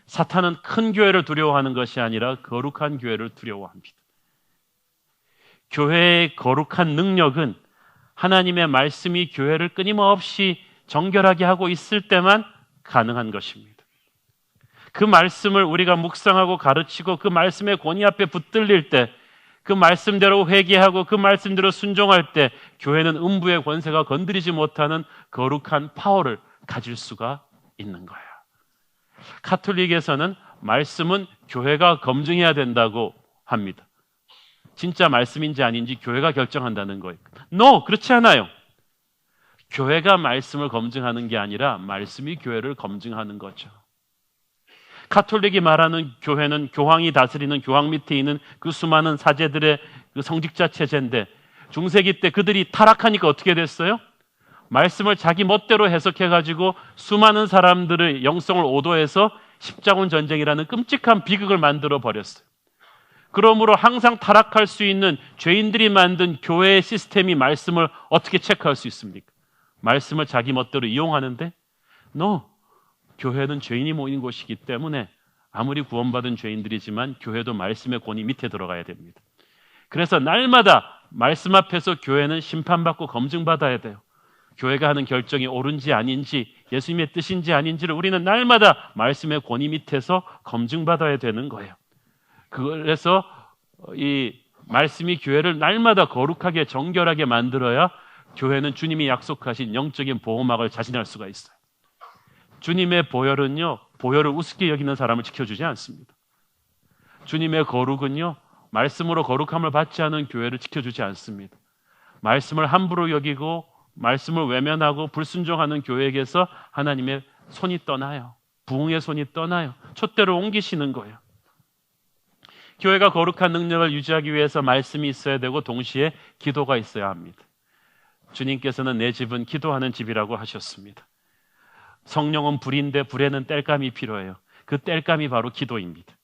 사탄은 큰 교회를 두려워하는 것이 아니라 거룩한 교회를 두려워합니다. 교회의 거룩한 능력은 하나님의 말씀이 교회를 끊임없이 정결하게 하고 있을 때만 가능한 것입니다. 그 말씀을 우리가 묵상하고 가르치고 그 말씀의 권위 앞에 붙들릴 때, 그 말씀대로 회개하고 그 말씀대로 순종할 때 교회는 음부의 권세가 건드리지 못하는 거룩한 파워를 가질 수가 있는 거예요. 가톨릭에서는 말씀은 교회가 검증해야 된다고 합니다. 진짜 말씀인지 아닌지 교회가 결정한다는 거예요. No, 그렇지 않아요. 교회가 말씀을 검증하는 게 아니라 말씀이 교회를 검증하는 거죠. 가톨릭이 말하는 교회는 교황이 다스리는 교황 밑에 있는 그 수많은 사제들의 그 성직자 체제인데 중세기 때 그들이 타락하니까 어떻게 됐어요? 말씀을 자기 멋대로 해석해가지고 수많은 사람들의 영성을 오도해서 십자군 전쟁이라는 끔찍한 비극을 만들어 버렸어요. 그러므로 항상 타락할 수 있는 죄인들이 만든 교회의 시스템이 말씀을 어떻게 체크할 수 있습니까? 말씀을 자기 멋대로 이용하는데 No, 교회는 죄인이 모이는 곳이기 때문에 아무리 구원받은 죄인들이지만 교회도 말씀의 권위 밑에 들어가야 됩니다. 그래서 날마다 말씀 앞에서 교회는 심판받고 검증받아야 돼요. 교회가 하는 결정이 옳은지 아닌지 예수님의 뜻인지 아닌지를 우리는 날마다 말씀의 권위 밑에서 검증받아야 되는 거예요. 그래서 이 말씀이 교회를 날마다 거룩하게 정결하게 만들어야 교회는 주님이 약속하신 영적인 보호막을 자신할 수가 있어요. 주님의 보혈은요, 보혈을 우습게 여기는 사람을 지켜주지 않습니다. 주님의 거룩은요, 말씀으로 거룩함을 받지 않은 교회를 지켜주지 않습니다. 말씀을 함부로 여기고 말씀을 외면하고 불순종하는 교회에게서 하나님의 손이 떠나요. 부흥의 손이 떠나요. 촛대로 옮기시는 거예요. 교회가 거룩한 능력을 유지하기 위해서 말씀이 있어야 되고 동시에 기도가 있어야 합니다. 주님께서는 내 집은 기도하는 집이라고 하셨습니다. 성령은 불인데 불에는 땔감이 필요해요. 그 땔감이 바로 기도입니다.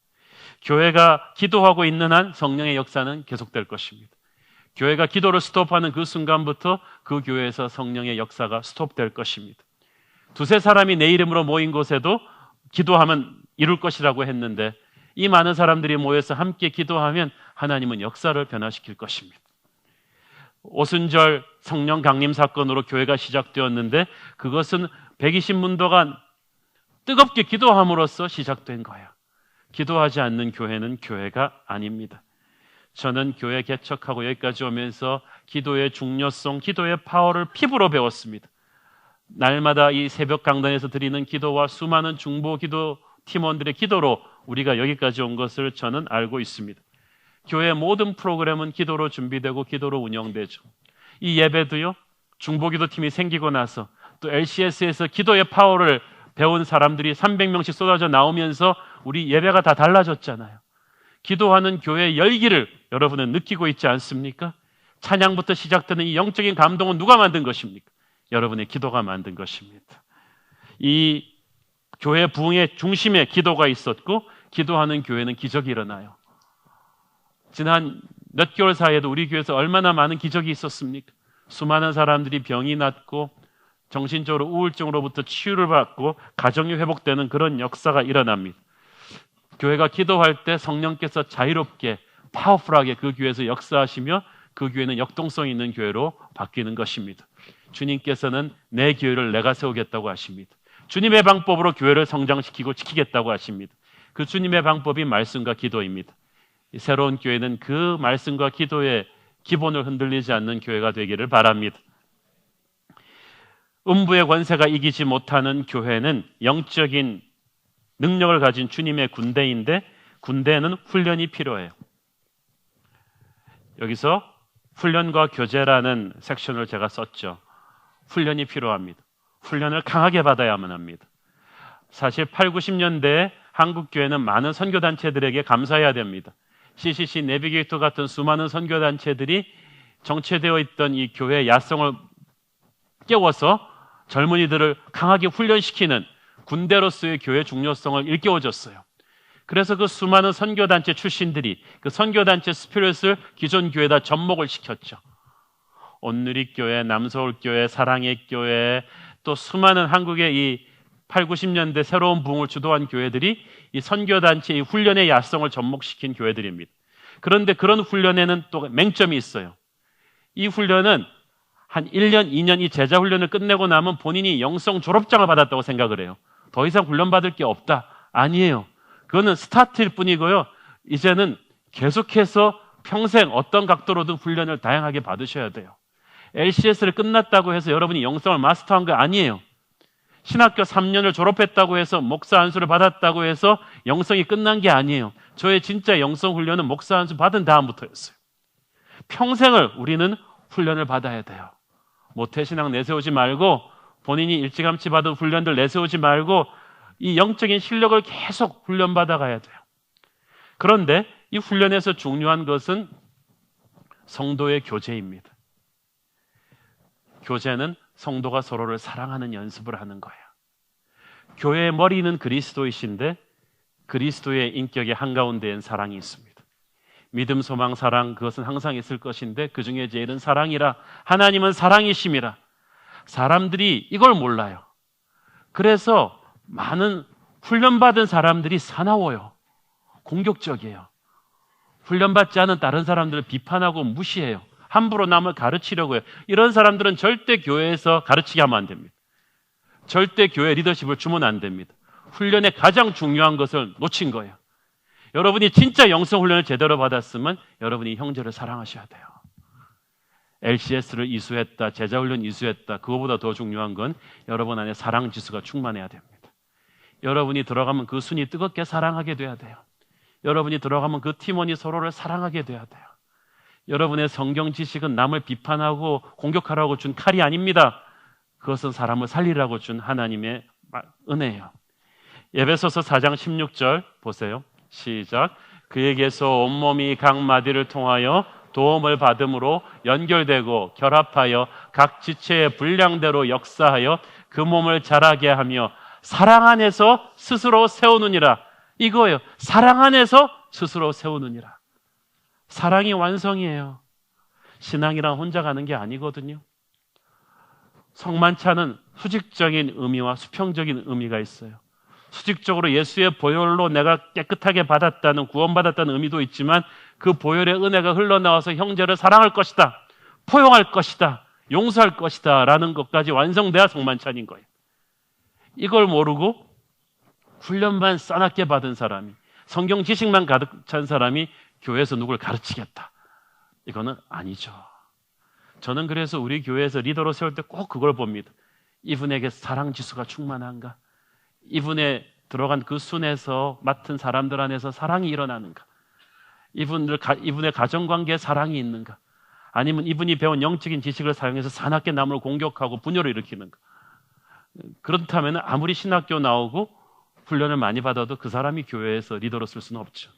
교회가 기도하고 있는 한 성령의 역사는 계속될 것입니다. 교회가 기도를 스톱하는 그 순간부터 그 교회에서 성령의 역사가 스톱될 것입니다. 두세 사람이 내 이름으로 모인 곳에도 기도하면 이룰 것이라고 했는데 이 많은 사람들이 모여서 함께 기도하면 하나님은 역사를 변화시킬 것입니다. 오순절 성령 강림 사건으로 교회가 시작되었는데 그것은 120문도가 뜨겁게 기도함으로써 시작된 거예요. 기도하지 않는 교회는 교회가 아닙니다. 저는 교회 개척하고 여기까지 오면서 기도의 중요성, 기도의 파워를 피부로 배웠습니다. 날마다 이 새벽 강단에서 드리는 기도와 수많은 중보 기도 팀원들의 기도로 우리가 여기까지 온 것을 저는 알고 있습니다. 교회의 모든 프로그램은 기도로 준비되고 기도로 운영되죠. 이 예배도요, 중보기도 팀이 생기고 나서 또 LCS에서 기도의 파워를 배운 사람들이 300명씩 쏟아져 나오면서 우리 예배가 다 달라졌잖아요. 기도하는 교회의 열기를 여러분은 느끼고 있지 않습니까? 찬양부터 시작되는 이 영적인 감동은 누가 만든 것입니까? 여러분의 기도가 만든 것입니다. 이 교회 부흥의 중심에 기도가 있었고 기도하는 교회는 기적이 일어나요. 지난 몇 개월 사이에도 우리 교회에서 얼마나 많은 기적이 있었습니까? 수많은 사람들이 병이 낫고 정신적으로 우울증으로부터 치유를 받고 가정이 회복되는 그런 역사가 일어납니다. 교회가 기도할 때 성령께서 자유롭게 파워풀하게 그 교회에서 역사하시며 그 교회는 역동성 있는 교회로 바뀌는 것입니다. 주님께서는 내 교회를 내가 세우겠다고 하십니다. 주님의 방법으로 교회를 성장시키고 지키겠다고 하십니다. 그 주님의 방법이 말씀과 기도입니다. 새로운 교회는 그 말씀과 기도의 기본을 흔들리지 않는 교회가 되기를 바랍니다. 음부의 권세가 이기지 못하는 교회는 영적인 능력을 가진 주님의 군대인데 군대에는 훈련이 필요해요. 여기서 훈련과 교제라는 섹션을 제가 썼죠. 훈련이 필요합니다. 훈련을 강하게 받아야만 합니다. 사실 8, 90년대에 한국교회는 많은 선교단체들에게 감사해야 됩니다. CCC, 내비게이터 같은 수많은 선교단체들이 정체되어 있던 이 교회의 야성을 깨워서 젊은이들을 강하게 훈련시키는 군대로서의 교회 중요성을 일깨워줬어요. 그래서 그 수많은 선교단체 출신들이 그 선교단체 스피릿을 기존 교회에다 접목을 시켰죠. 온누리교회, 남서울교회, 사랑의 교회, 또 수많은 한국의 이 8, 90년대 새로운 부흥을 주도한 교회들이 이 선교단체의 훈련의 야성을 접목시킨 교회들입니다. 그런데 그런 훈련에는 또 맹점이 있어요. 이 훈련은 한 1년, 2년 이 제자 훈련을 끝내고 나면 본인이 영성 졸업장을 받았다고 생각을 해요. 더 이상 훈련받을 게 없다. 아니에요. 그거는 스타트일 뿐이고요. 이제는 계속해서 평생 어떤 각도로든 훈련을 다양하게 받으셔야 돼요. LCS를 끝났다고 해서 여러분이 영성을 마스터한 거 아니에요. 신학교 3년을 졸업했다고 해서 목사 안수를 받았다고 해서 영성이 끝난 게 아니에요. 저의 진짜 영성 훈련은 목사 안수 받은 다음부터였어요. 평생을 우리는 훈련을 받아야 돼요. 모태신앙 내세우지 말고 본인이 일찌감치 받은 훈련들 내세우지 말고 이 영적인 실력을 계속 훈련받아 가야 돼요. 그런데 이 훈련에서 중요한 것은 성도의 교제입니다. 교제는 성도가 서로를 사랑하는 연습을 하는 거예요. 교회의 머리는 그리스도이신데 그리스도의 인격의 한가운데엔 사랑이 있습니다. 믿음, 소망, 사랑 그것은 항상 있을 것인데 그 중에 제일은 사랑이라. 하나님은 사랑이심이라. 사람들이 이걸 몰라요. 그래서 많은 훈련받은 사람들이 사나워요. 공격적이에요. 훈련받지 않은 다른 사람들을 비판하고 무시해요. 함부로 남을 가르치려고 해요. 이런 사람들은 절대 교회에서 가르치게 하면 안 됩니다. 절대 교회 리더십을 주면 안 됩니다. 훈련의 가장 중요한 것을 놓친 거예요. 여러분이 진짜 영성 훈련을 제대로 받았으면 여러분이 형제를 사랑하셔야 돼요. LCS를 이수했다, 제자훈련 이수했다. 그거보다 더 중요한 건 여러분 안에 사랑 지수가 충만해야 됩니다. 여러분이 들어가면 그 순이 뜨겁게 사랑하게 돼야 돼요. 여러분이 들어가면 그 팀원이 서로를 사랑하게 돼야 돼요. 여러분의 성경 지식은 남을 비판하고 공격하라고 준 칼이 아닙니다. 그것은 사람을 살리라고 준 하나님의 은혜예요. 에베소서 4장 16절 보세요. 시작. 그에게서 온몸이 각 마디를 통하여 도움을 받음으로 연결되고 결합하여 각 지체의 분량대로 역사하여 그 몸을 자라게 하며 사랑 안에서 스스로 세우느니라. 이거예요. 사랑 안에서 스스로 세우느니라. 사랑이 완성이에요. 신앙이란 혼자 가는 게 아니거든요. 성만찬은 수직적인 의미와 수평적인 의미가 있어요. 수직적으로 예수의 보혈로 내가 깨끗하게 받았다는, 구원받았다는 의미도 있지만 그 보혈의 은혜가 흘러나와서 형제를 사랑할 것이다, 포용할 것이다, 용서할 것이다 라는 것까지 완성돼야 성만찬인 거예요. 이걸 모르고 훈련만 싸납게 받은 사람이, 성경 지식만 가득 찬 사람이 교회에서 누굴 가르치겠다, 이거는 아니죠. 저는 그래서 우리 교회에서 리더로 세울 때 꼭 그걸 봅니다. 이분에게 사랑 지수가 충만한가? 이분의 들어간 그 순에서 맡은 사람들 안에서 사랑이 일어나는가? 이분의 가정관계에 사랑이 있는가? 아니면 이분이 배운 영적인 지식을 사용해서 사납게 남을 공격하고 분열을 일으키는가? 그렇다면 아무리 신학교 나오고 훈련을 많이 받아도 그 사람이 교회에서 리더로 쓸 수는 없죠.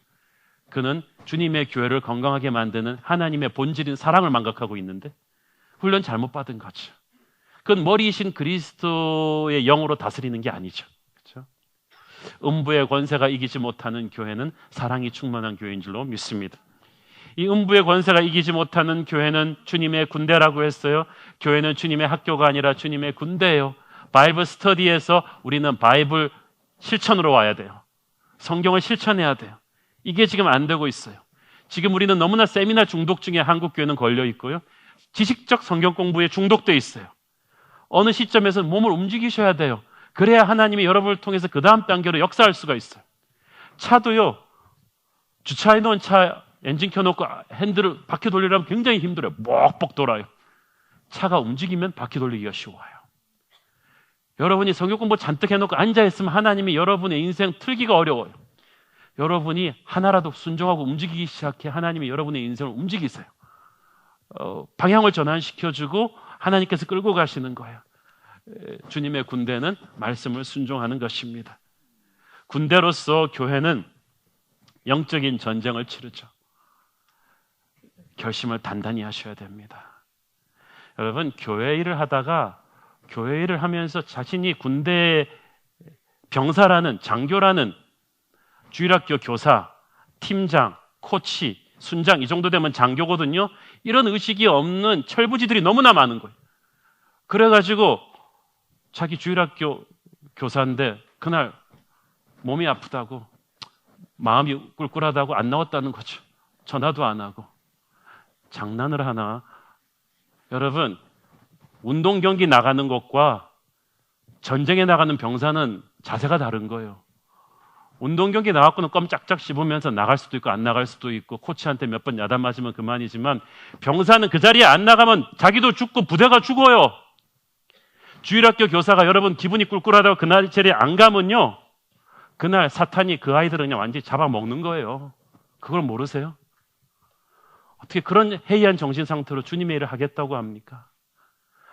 그는 주님의 교회를 건강하게 만드는 하나님의 본질인 사랑을 망각하고 있는데 훈련 잘못 받은 거죠. 그건 머리이신 그리스도의 영으로 다스리는 게 아니죠. 그렇죠? 음부의 권세가 이기지 못하는 교회는 사랑이 충만한 교회인 줄로 믿습니다. 이 음부의 권세가 이기지 못하는 교회는 주님의 군대라고 했어요. 교회는 주님의 학교가 아니라 주님의 군대예요. 바이블 스터디에서 우리는 바이블 실천으로 와야 돼요. 성경을 실천해야 돼요. 이게 지금 안 되고 있어요. 지금 우리는 너무나 세미나 중독증에 한국 교회는 걸려 있고요. 지식적 성경 공부에 중독돼 있어요. 어느 시점에서 몸을 움직이셔야 돼요. 그래야 하나님이 여러분을 통해서 그 다음 단계로 역사할 수가 있어요. 차도요, 주차해 놓은 차 엔진 켜놓고 핸들을 바퀴 돌리려면 굉장히 힘들어요. 뻑뻑 돌아요. 차가 움직이면 바퀴 돌리기가 쉬워요. 여러분이 성경 공부 잔뜩 해놓고 앉아있으면 하나님이 여러분의 인생 틀기가 어려워요. 여러분이 하나라도 순종하고 움직이기 시작해 하나님이 여러분의 인생을 움직이세요. 방향을 전환시켜주고 하나님께서 끌고 가시는 거예요. 주님의 군대는 말씀을 순종하는 것입니다. 군대로서 교회는 영적인 전쟁을 치르죠. 결심을 단단히 하셔야 됩니다. 여러분, 교회 일을 하다가 교회 일을 하면서 자신이 군대 병사라는, 장교라는, 주일학교 교사, 팀장, 코치, 순장 이 정도 되면 장교거든요. 이런 의식이 없는 철부지들이 너무나 많은 거예요. 그래가지고 자기 주일학교 교사인데 그날 몸이 아프다고, 마음이 꿀꿀하다고 안 나왔다는 거죠. 전화도 안 하고. 장난을 하나? 여러분, 운동 경기 나가는 것과 전쟁에 나가는 병사는 자세가 다른 거예요. 운동 경기 나갔고는 껌 짝짝 씹으면서 나갈 수도 있고 안 나갈 수도 있고 코치한테 몇 번 야단 맞으면 그만이지만 병사는 그 자리에 안 나가면 자기도 죽고 부대가 죽어요. 주일학교 교사가 여러분 기분이 꿀꿀하다고 그날 자리에 안 가면요, 그날 사탄이 그 아이들을 그냥 완전히 잡아먹는 거예요. 그걸 모르세요? 어떻게 그런 해이한 정신 상태로 주님의 일을 하겠다고 합니까?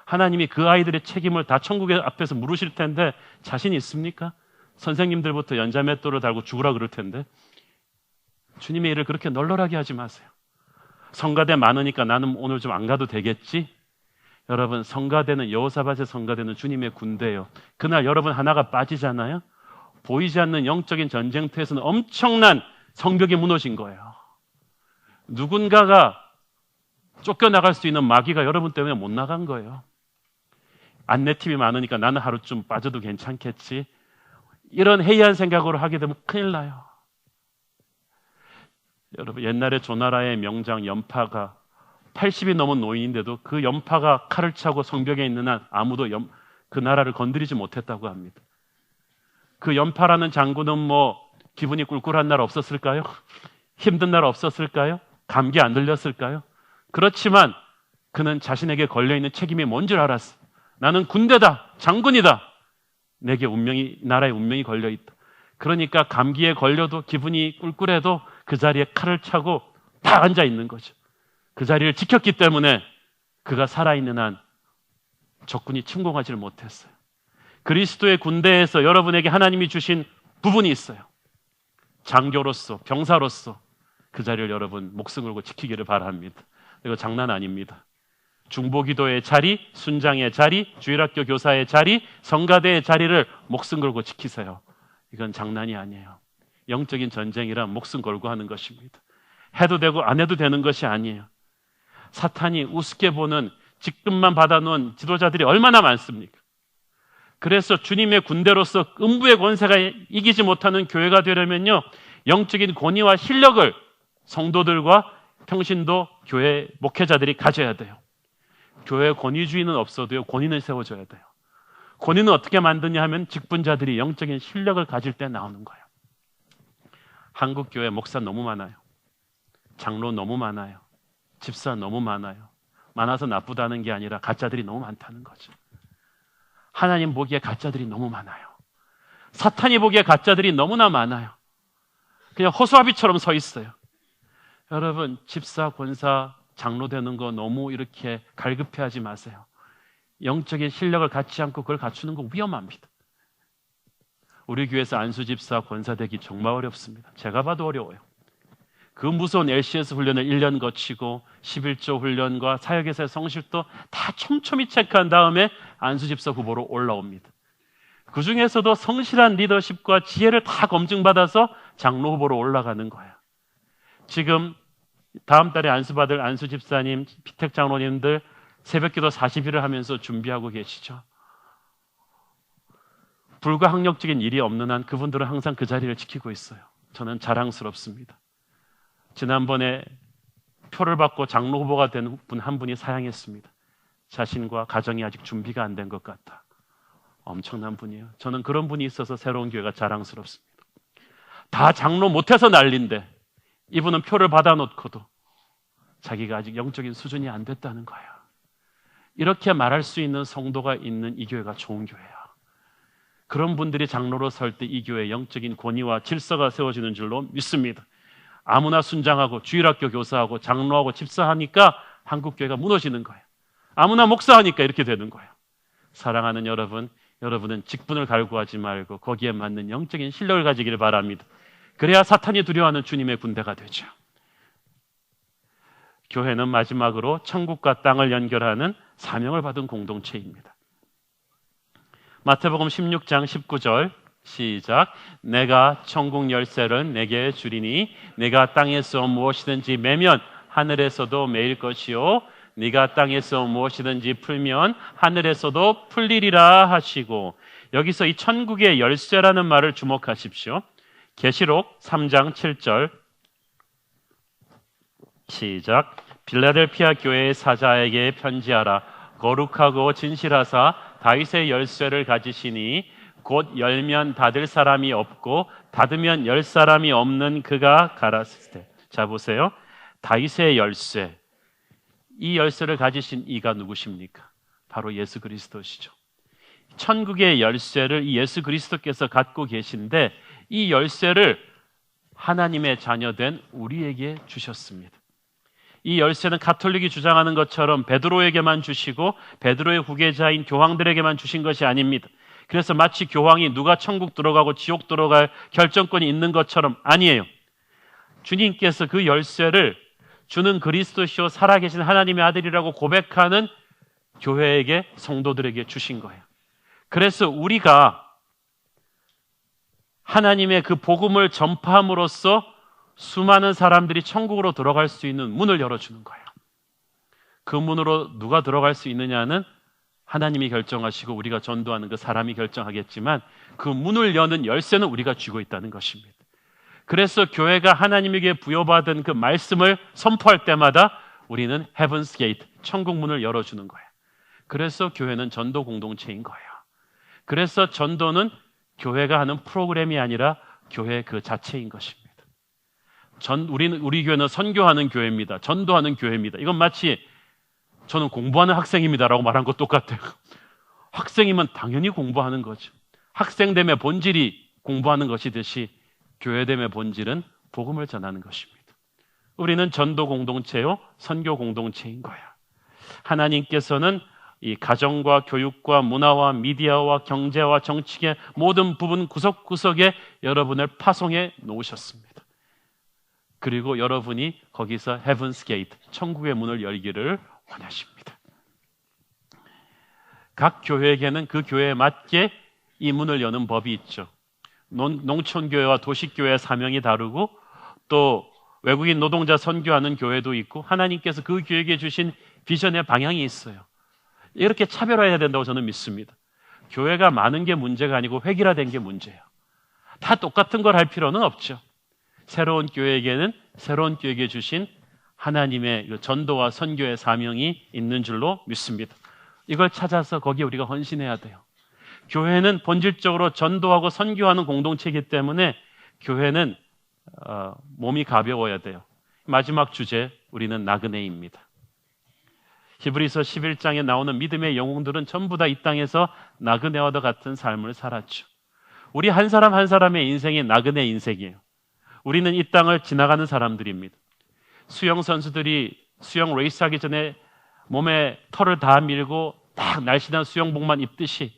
하나님이 그 아이들의 책임을 다 천국의 앞에서 물으실 텐데 자신 있습니까? 선생님들부터 연자맷돌을 달고 죽으라 그럴 텐데. 주님의 일을 그렇게 널널하게 하지 마세요. 성가대 많으니까 나는 오늘 좀 안 가도 되겠지? 여러분, 성가대는, 여호사밧의 성가대는 주님의 군대예요. 그날 여러분 하나가 빠지잖아요. 보이지 않는 영적인 전쟁터에서는 엄청난 성벽이 무너진 거예요. 누군가가 쫓겨나갈 수 있는 마귀가 여러분 때문에 못 나간 거예요. 안내팀이 많으니까 나는 하루쯤 빠져도 괜찮겠지. 이런 해이한 생각으로 하게 되면 큰일 나요. 여러분, 옛날에 조나라의 명장 연파가 80이 넘은 노인인데도 그 연파가 칼을 차고 성벽에 있는 한 아무도 그 나라를 건드리지 못했다고 합니다. 그 연파라는 장군은 뭐 기분이 꿀꿀한 날 없었을까요? 힘든 날 없었을까요? 감기 안 들렸을까요? 그렇지만 그는 자신에게 걸려있는 책임이 뭔 줄 알았어. 나는 군대다, 장군이다. 내게 운명이, 나라의 운명이 걸려있다. 그러니까 감기에 걸려도 기분이 꿀꿀해도 그 자리에 칼을 차고 다 앉아 있는 거죠. 그 자리를 지켰기 때문에 그가 살아있는 한 적군이 침공하지를 못했어요. 그리스도의 군대에서 여러분에게 하나님이 주신 부분이 있어요. 장교로서, 병사로서 그 자리를 여러분 목숨 걸고 지키기를 바랍니다. 이거 장난 아닙니다. 중보기도의 자리, 순장의 자리, 주일학교 교사의 자리, 성가대의 자리를 목숨 걸고 지키세요. 이건 장난이 아니에요. 영적인 전쟁이란 목숨 걸고 하는 것입니다. 해도 되고 안 해도 되는 것이 아니에요. 사탄이 우습게 보는 직급만 받아놓은 지도자들이 얼마나 많습니까? 그래서 주님의 군대로서 음부의 권세가 이기지 못하는 교회가 되려면요, 영적인 권위와 실력을 성도들과 평신도 교회 목회자들이 가져야 돼요. 교회 권위주의는 없어도요, 권위는 세워줘야 돼요. 권위는 어떻게 만드냐 하면 직분자들이 영적인 실력을 가질 때 나오는 거예요. 한국 교회 목사 너무 많아요. 장로 너무 많아요. 집사 너무 많아요. 많아서 나쁘다는 게 아니라 가짜들이 너무 많다는 거죠. 하나님 보기에 가짜들이 너무 많아요. 사탄이 보기에 가짜들이 너무나 많아요. 그냥 허수아비처럼 서 있어요. 여러분, 집사, 권사, 장로 되는 거 너무 이렇게 갈급해하지 마세요. 영적인 실력을 갖지 않고 그걸 갖추는 거 위험합니다. 우리 교회에서 안수 집사, 권사 되기 정말 어렵습니다. 제가 봐도 어려워요. 그 무서운 LCS 훈련을 1년 거치고 11조 훈련과 사역에서의 성실도 다 촘촘히 체크한 다음에 안수 집사 후보로 올라옵니다. 그 중에서도 성실한 리더십과 지혜를 다 검증받아서 장로 후보로 올라가는 거예요. 지금 다음 달에 안수받을 안수 집사님, 피택 장로님들 새벽기도 40일을 하면서 준비하고 계시죠. 불가항력적인 일이 없는 한 그분들은 항상 그 자리를 지키고 있어요. 저는 자랑스럽습니다. 지난번에 표를 받고 장로 후보가 된 분 한 분이 사양했습니다. 자신과 가정이 아직 준비가 안 된 것 같다. 엄청난 분이에요. 저는 그런 분이 있어서 새로운 교회가 자랑스럽습니다. 다 장로 못해서 난리인데 이분은 표를 받아놓고도 자기가 아직 영적인 수준이 안 됐다는 거예요. 이렇게 말할 수 있는 성도가 있는 이 교회가 좋은 교회야. 그런 분들이 장로로 설 때 이 교회의 영적인 권위와 질서가 세워지는 줄로 믿습니다. 아무나 순장하고 주일학교 교사하고 장로하고 집사하니까 한국교회가 무너지는 거예요. 아무나 목사하니까 이렇게 되는 거예요. 사랑하는 여러분, 여러분은 직분을 갈구하지 말고 거기에 맞는 영적인 실력을 가지기를 바랍니다. 그래야 사탄이 두려워하는 주님의 군대가 되죠. 교회는 마지막으로 천국과 땅을 연결하는 사명을 받은 공동체입니다. 마태복음 16장 19절 시작. 내가 천국 열쇠를 내게 주리니 내가 땅에서 무엇이든지 매면 하늘에서도 매일 것이요 네가 땅에서 무엇이든지 풀면 하늘에서도 풀리리라 하시고, 여기서 이 천국의 열쇠라는 말을 주목하십시오. 계시록 3장 7절 시작. 빌라델피아 교회의 사자에게 편지하라. 거룩하고 진실하사 다윗의 열쇠를 가지시니 곧 열면 닫을 사람이 없고 닫으면 열 사람이 없는 그가 가라사대. 자 보세요. 다윗의 열쇠. 이 열쇠를 가지신 이가 누구십니까? 바로 예수 그리스도시죠. 천국의 열쇠를 이 예수 그리스도께서 갖고 계신데 이 열쇠를 하나님의 자녀된 우리에게 주셨습니다. 이 열쇠는 가톨릭이 주장하는 것처럼 베드로에게만 주시고 베드로의 후계자인 교황들에게만 주신 것이 아닙니다. 그래서 마치 교황이 누가 천국 들어가고 지옥 들어갈 결정권이 있는 것처럼 아니에요. 주님께서 그 열쇠를 주는 그리스도시요 살아계신 하나님의 아들이라고 고백하는 교회에게, 성도들에게 주신 거예요. 그래서 우리가 하나님의 그 복음을 전파함으로써 수많은 사람들이 천국으로 들어갈 수 있는 문을 열어주는 거예요. 그 문으로 누가 들어갈 수 있느냐는 하나님이 결정하시고 우리가 전도하는 그 사람이 결정하겠지만 그 문을 여는 열쇠는 우리가 쥐고 있다는 것입니다. 그래서 교회가 하나님에게 부여받은 그 말씀을 선포할 때마다 우리는 Heaven's Gate, 천국 문을 열어주는 거예요. 그래서 교회는 전도 공동체인 거예요. 그래서 전도는 교회가 하는 프로그램이 아니라 교회 그 자체인 것입니다. 우리 교회는 선교하는 교회입니다. 전도하는 교회입니다. 이건 마치 저는 공부하는 학생입니다라고 말한 것 똑같아요. 학생이면 당연히 공부하는 거죠. 학생됨의 본질이 공부하는 것이듯이 교회됨의 본질은 복음을 전하는 것입니다. 우리는 전도 공동체요, 선교 공동체인 거야. 하나님께서는 이 가정과 교육과 문화와 미디어와 경제와 정치의 모든 부분 구석구석에 여러분을 파송해 놓으셨습니다. 그리고 여러분이 거기서 Heaven's Gate, 천국의 문을 열기를 원하십니다. 각 교회에게는 그 교회에 맞게 이 문을 여는 법이 있죠. 농촌교회와 도시교회의 사명이 다르고 또 외국인 노동자 선교하는 교회도 있고 하나님께서 그 교회에게 주신 비전의 방향이 있어요. 이렇게 차별화해야 된다고 저는 믿습니다. 교회가 많은 게 문제가 아니고 획일화된 게 문제예요. 다 똑같은 걸 할 필요는 없죠. 새로운 교회에게는 새로운 교회에게 주신 하나님의 전도와 선교의 사명이 있는 줄로 믿습니다. 이걸 찾아서 거기에 우리가 헌신해야 돼요. 교회는 본질적으로 전도하고 선교하는 공동체이기 때문에 교회는 몸이 가벼워야 돼요. 마지막 주제, 우리는 나그네입니다. 히브리서 11장에 나오는 믿음의 영웅들은 전부 다 이 땅에서 나그네와 같은 삶을 살았죠. 우리 한 사람 한 사람의 인생이 나그네 인생이에요. 우리는 이 땅을 지나가는 사람들입니다. 수영 선수들이 수영 레이스하기 전에 몸에 털을 다 밀고 딱 날씬한 수영복만 입듯이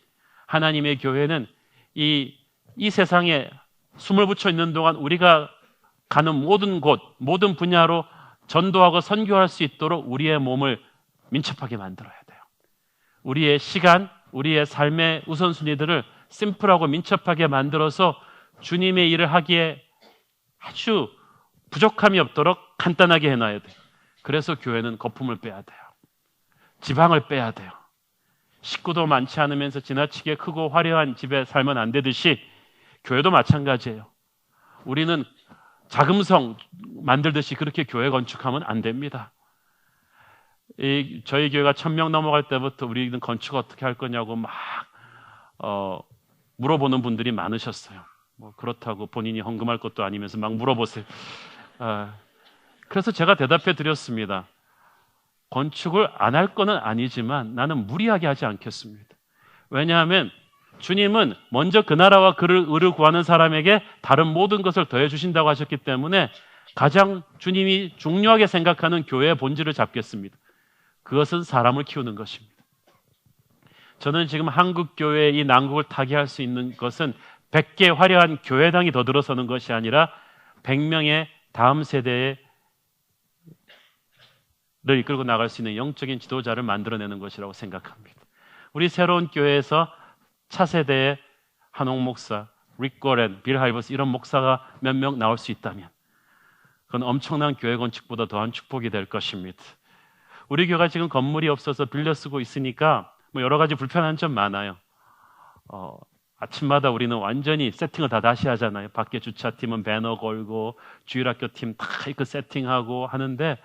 하나님의 교회는 이 세상에 숨을 붙여 있는 동안 우리가 가는 모든 곳, 모든 분야로 전도하고 선교할 수 있도록 우리의 몸을 민첩하게 만들어야 돼요. 우리의 시간, 우리의 삶의 우선순위들을 심플하고 민첩하게 만들어서 주님의 일을 하기에 아주 부족함이 없도록 간단하게 해놔야 돼요. 그래서 교회는 거품을 빼야 돼요. 지방을 빼야 돼요. 식구도 많지 않으면서 지나치게 크고 화려한 집에 살면 안 되듯이 교회도 마찬가지예요. 우리는 자금성 만들듯이 그렇게 교회 건축하면 안 됩니다. 저희 교회가 1000명 넘어갈 때부터 우리는 건축 어떻게 할 거냐고 막 물어보는 분들이 많으셨어요. 뭐 그렇다고 본인이 헌금할 것도 아니면서 막 물어보세요. 그래서 제가 대답해 드렸습니다. 건축을 안 할 거는 아니지만 나는 무리하게 하지 않겠습니다. 왜냐하면 주님은 먼저 그 나라와 그를 의를 구하는 사람에게 다른 모든 것을 더해 주신다고 하셨기 때문에 가장 주님이 중요하게 생각하는 교회의 본질을 잡겠습니다. 그것은 사람을 키우는 것입니다. 저는 지금 한국 교회의 이 난국을 타개할 수 있는 것은 100개 화려한 교회당이 더 들어서는 것이 아니라 100명의 다음 세대를 이끌고 나갈 수 있는 영적인 지도자를 만들어내는 것이라고 생각합니다. 우리 새로운 교회에서 차세대의 한옥 목사, 릭 고렌, 빌 하이버스 이런 목사가 몇 명 나올 수 있다면 그건 엄청난 교회 건축보다 더한 축복이 될 것입니다. 우리 교회가 지금 건물이 없어서 빌려 쓰고 있으니까 뭐 여러 가지 불편한 점 많아요. 아침마다 우리는 완전히 세팅을 다 다시 하잖아요. 밖에 주차팀은 배너 걸고 주일학교 팀 다 이렇게 세팅하고 하는데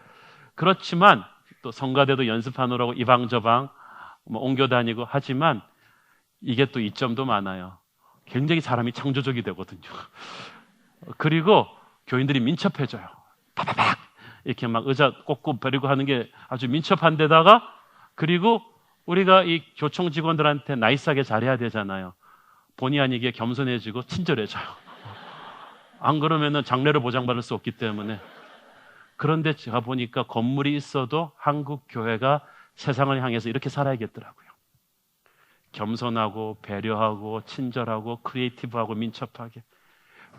그렇지만 또 성가대도 연습하느라고 이 방 저 방 뭐 옮겨 다니고 하지만 이게 또 이점도 많아요. 굉장히 사람이 창조적이 되거든요. 그리고 교인들이 민첩해져요. 바바박 이렇게 막 의자 꽂고 버리고 하는 게 아주 민첩한 데다가 그리고 우리가 이 교총 직원들한테 나이스하게 잘해야 되잖아요. 본의 아니게 겸손해지고 친절해져요. 안 그러면은 장례를 보장받을 수 없기 때문에. 그런데 제가 보니까 건물이 있어도 한국 교회가 세상을 향해서 이렇게 살아야겠더라고요. 겸손하고 배려하고 친절하고 크리에이티브하고 민첩하게.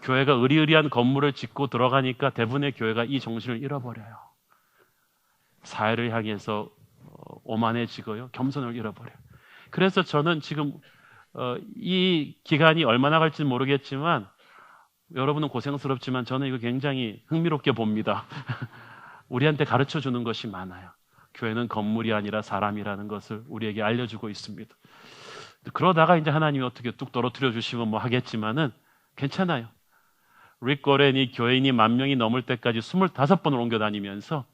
교회가 의리의리한 건물을 짓고 들어가니까 대부분의 교회가 이 정신을 잃어버려요. 사회를 향해서 오만해지고요. 겸손을 잃어버려요. 그래서 저는 지금 이 기간이 얼마나 갈지는 모르겠지만 여러분은 고생스럽지만 저는 이거 굉장히 흥미롭게 봅니다. 우리한테 가르쳐주는 것이 많아요. 교회는 건물이 아니라 사람이라는 것을 우리에게 알려주고 있습니다. 그러다가 이제 하나님이 어떻게 뚝 떨어뜨려 주시면 뭐 하겠지만은 괜찮아요. 릭 고렌이 교인이 10,000명이 넘을 때까지 25번을 옮겨 다니면서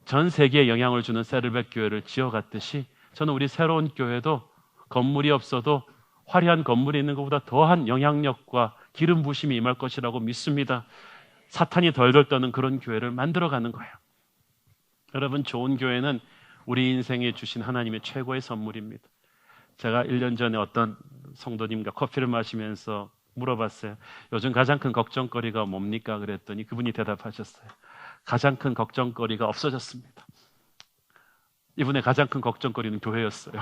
전 세계에 영향을 주는 세르벳 교회를 지어갔듯이 저는 우리 새로운 교회도 건물이 없어도 화려한 건물이 있는 것보다 더한 영향력과 기름 부심이 임할 것이라고 믿습니다. 사탄이 덜덜 떠는 그런 교회를 만들어가는 거예요. 여러분, 좋은 교회는 우리 인생에 주신 하나님의 최고의 선물입니다. 제가 1년 전에 어떤 성도님과 커피를 마시면서 물어봤어요. 요즘 가장 큰 걱정거리가 뭡니까? 그랬더니 그분이 대답하셨어요. 가장 큰 걱정거리가 없어졌습니다. 이분의 가장 큰 걱정거리는 교회였어요.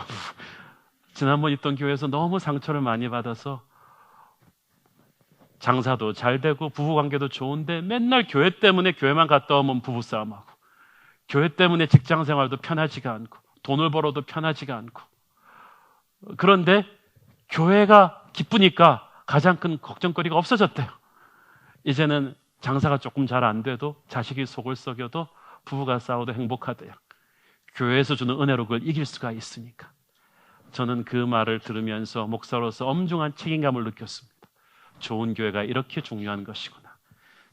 지난번 있던 교회에서 너무 상처를 많이 받아서 장사도 잘 되고 부부관계도 좋은데 맨날 교회 때문에 교회만 갔다 오면 부부싸움하고, 교회 때문에 직장생활도 편하지가 않고, 돈을 벌어도 편하지가 않고, 그런데 교회가 기쁘니까 가장 큰 걱정거리가 없어졌대요. 이제는 장사가 조금 잘 안 돼도, 자식이 속을 썩여도, 부부가 싸워도 행복하대요. 교회에서 주는 은혜로 그걸 이길 수가 있으니까. 저는 그 말을 들으면서 목사로서 엄중한 책임감을 느꼈습니다. 좋은 교회가 이렇게 중요한 것이구나.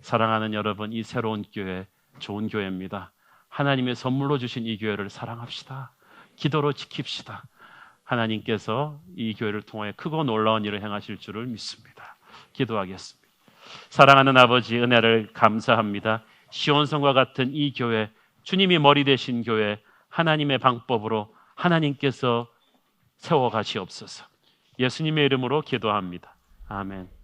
사랑하는 여러분, 이 새로운 교회 좋은 교회입니다. 하나님의 선물로 주신 이 교회를 사랑합시다. 기도로 지킵시다. 하나님께서 이 교회를 통해 크고 놀라운 일을 행하실 줄을 믿습니다. 기도하겠습니다. 사랑하는 아버지, 은혜를 감사합니다. 시온성과 같은 이 교회, 주님이 머리 되신 교회, 하나님의 방법으로 하나님께서 세워가시옵소서. 예수님의 이름으로 기도합니다. 아멘.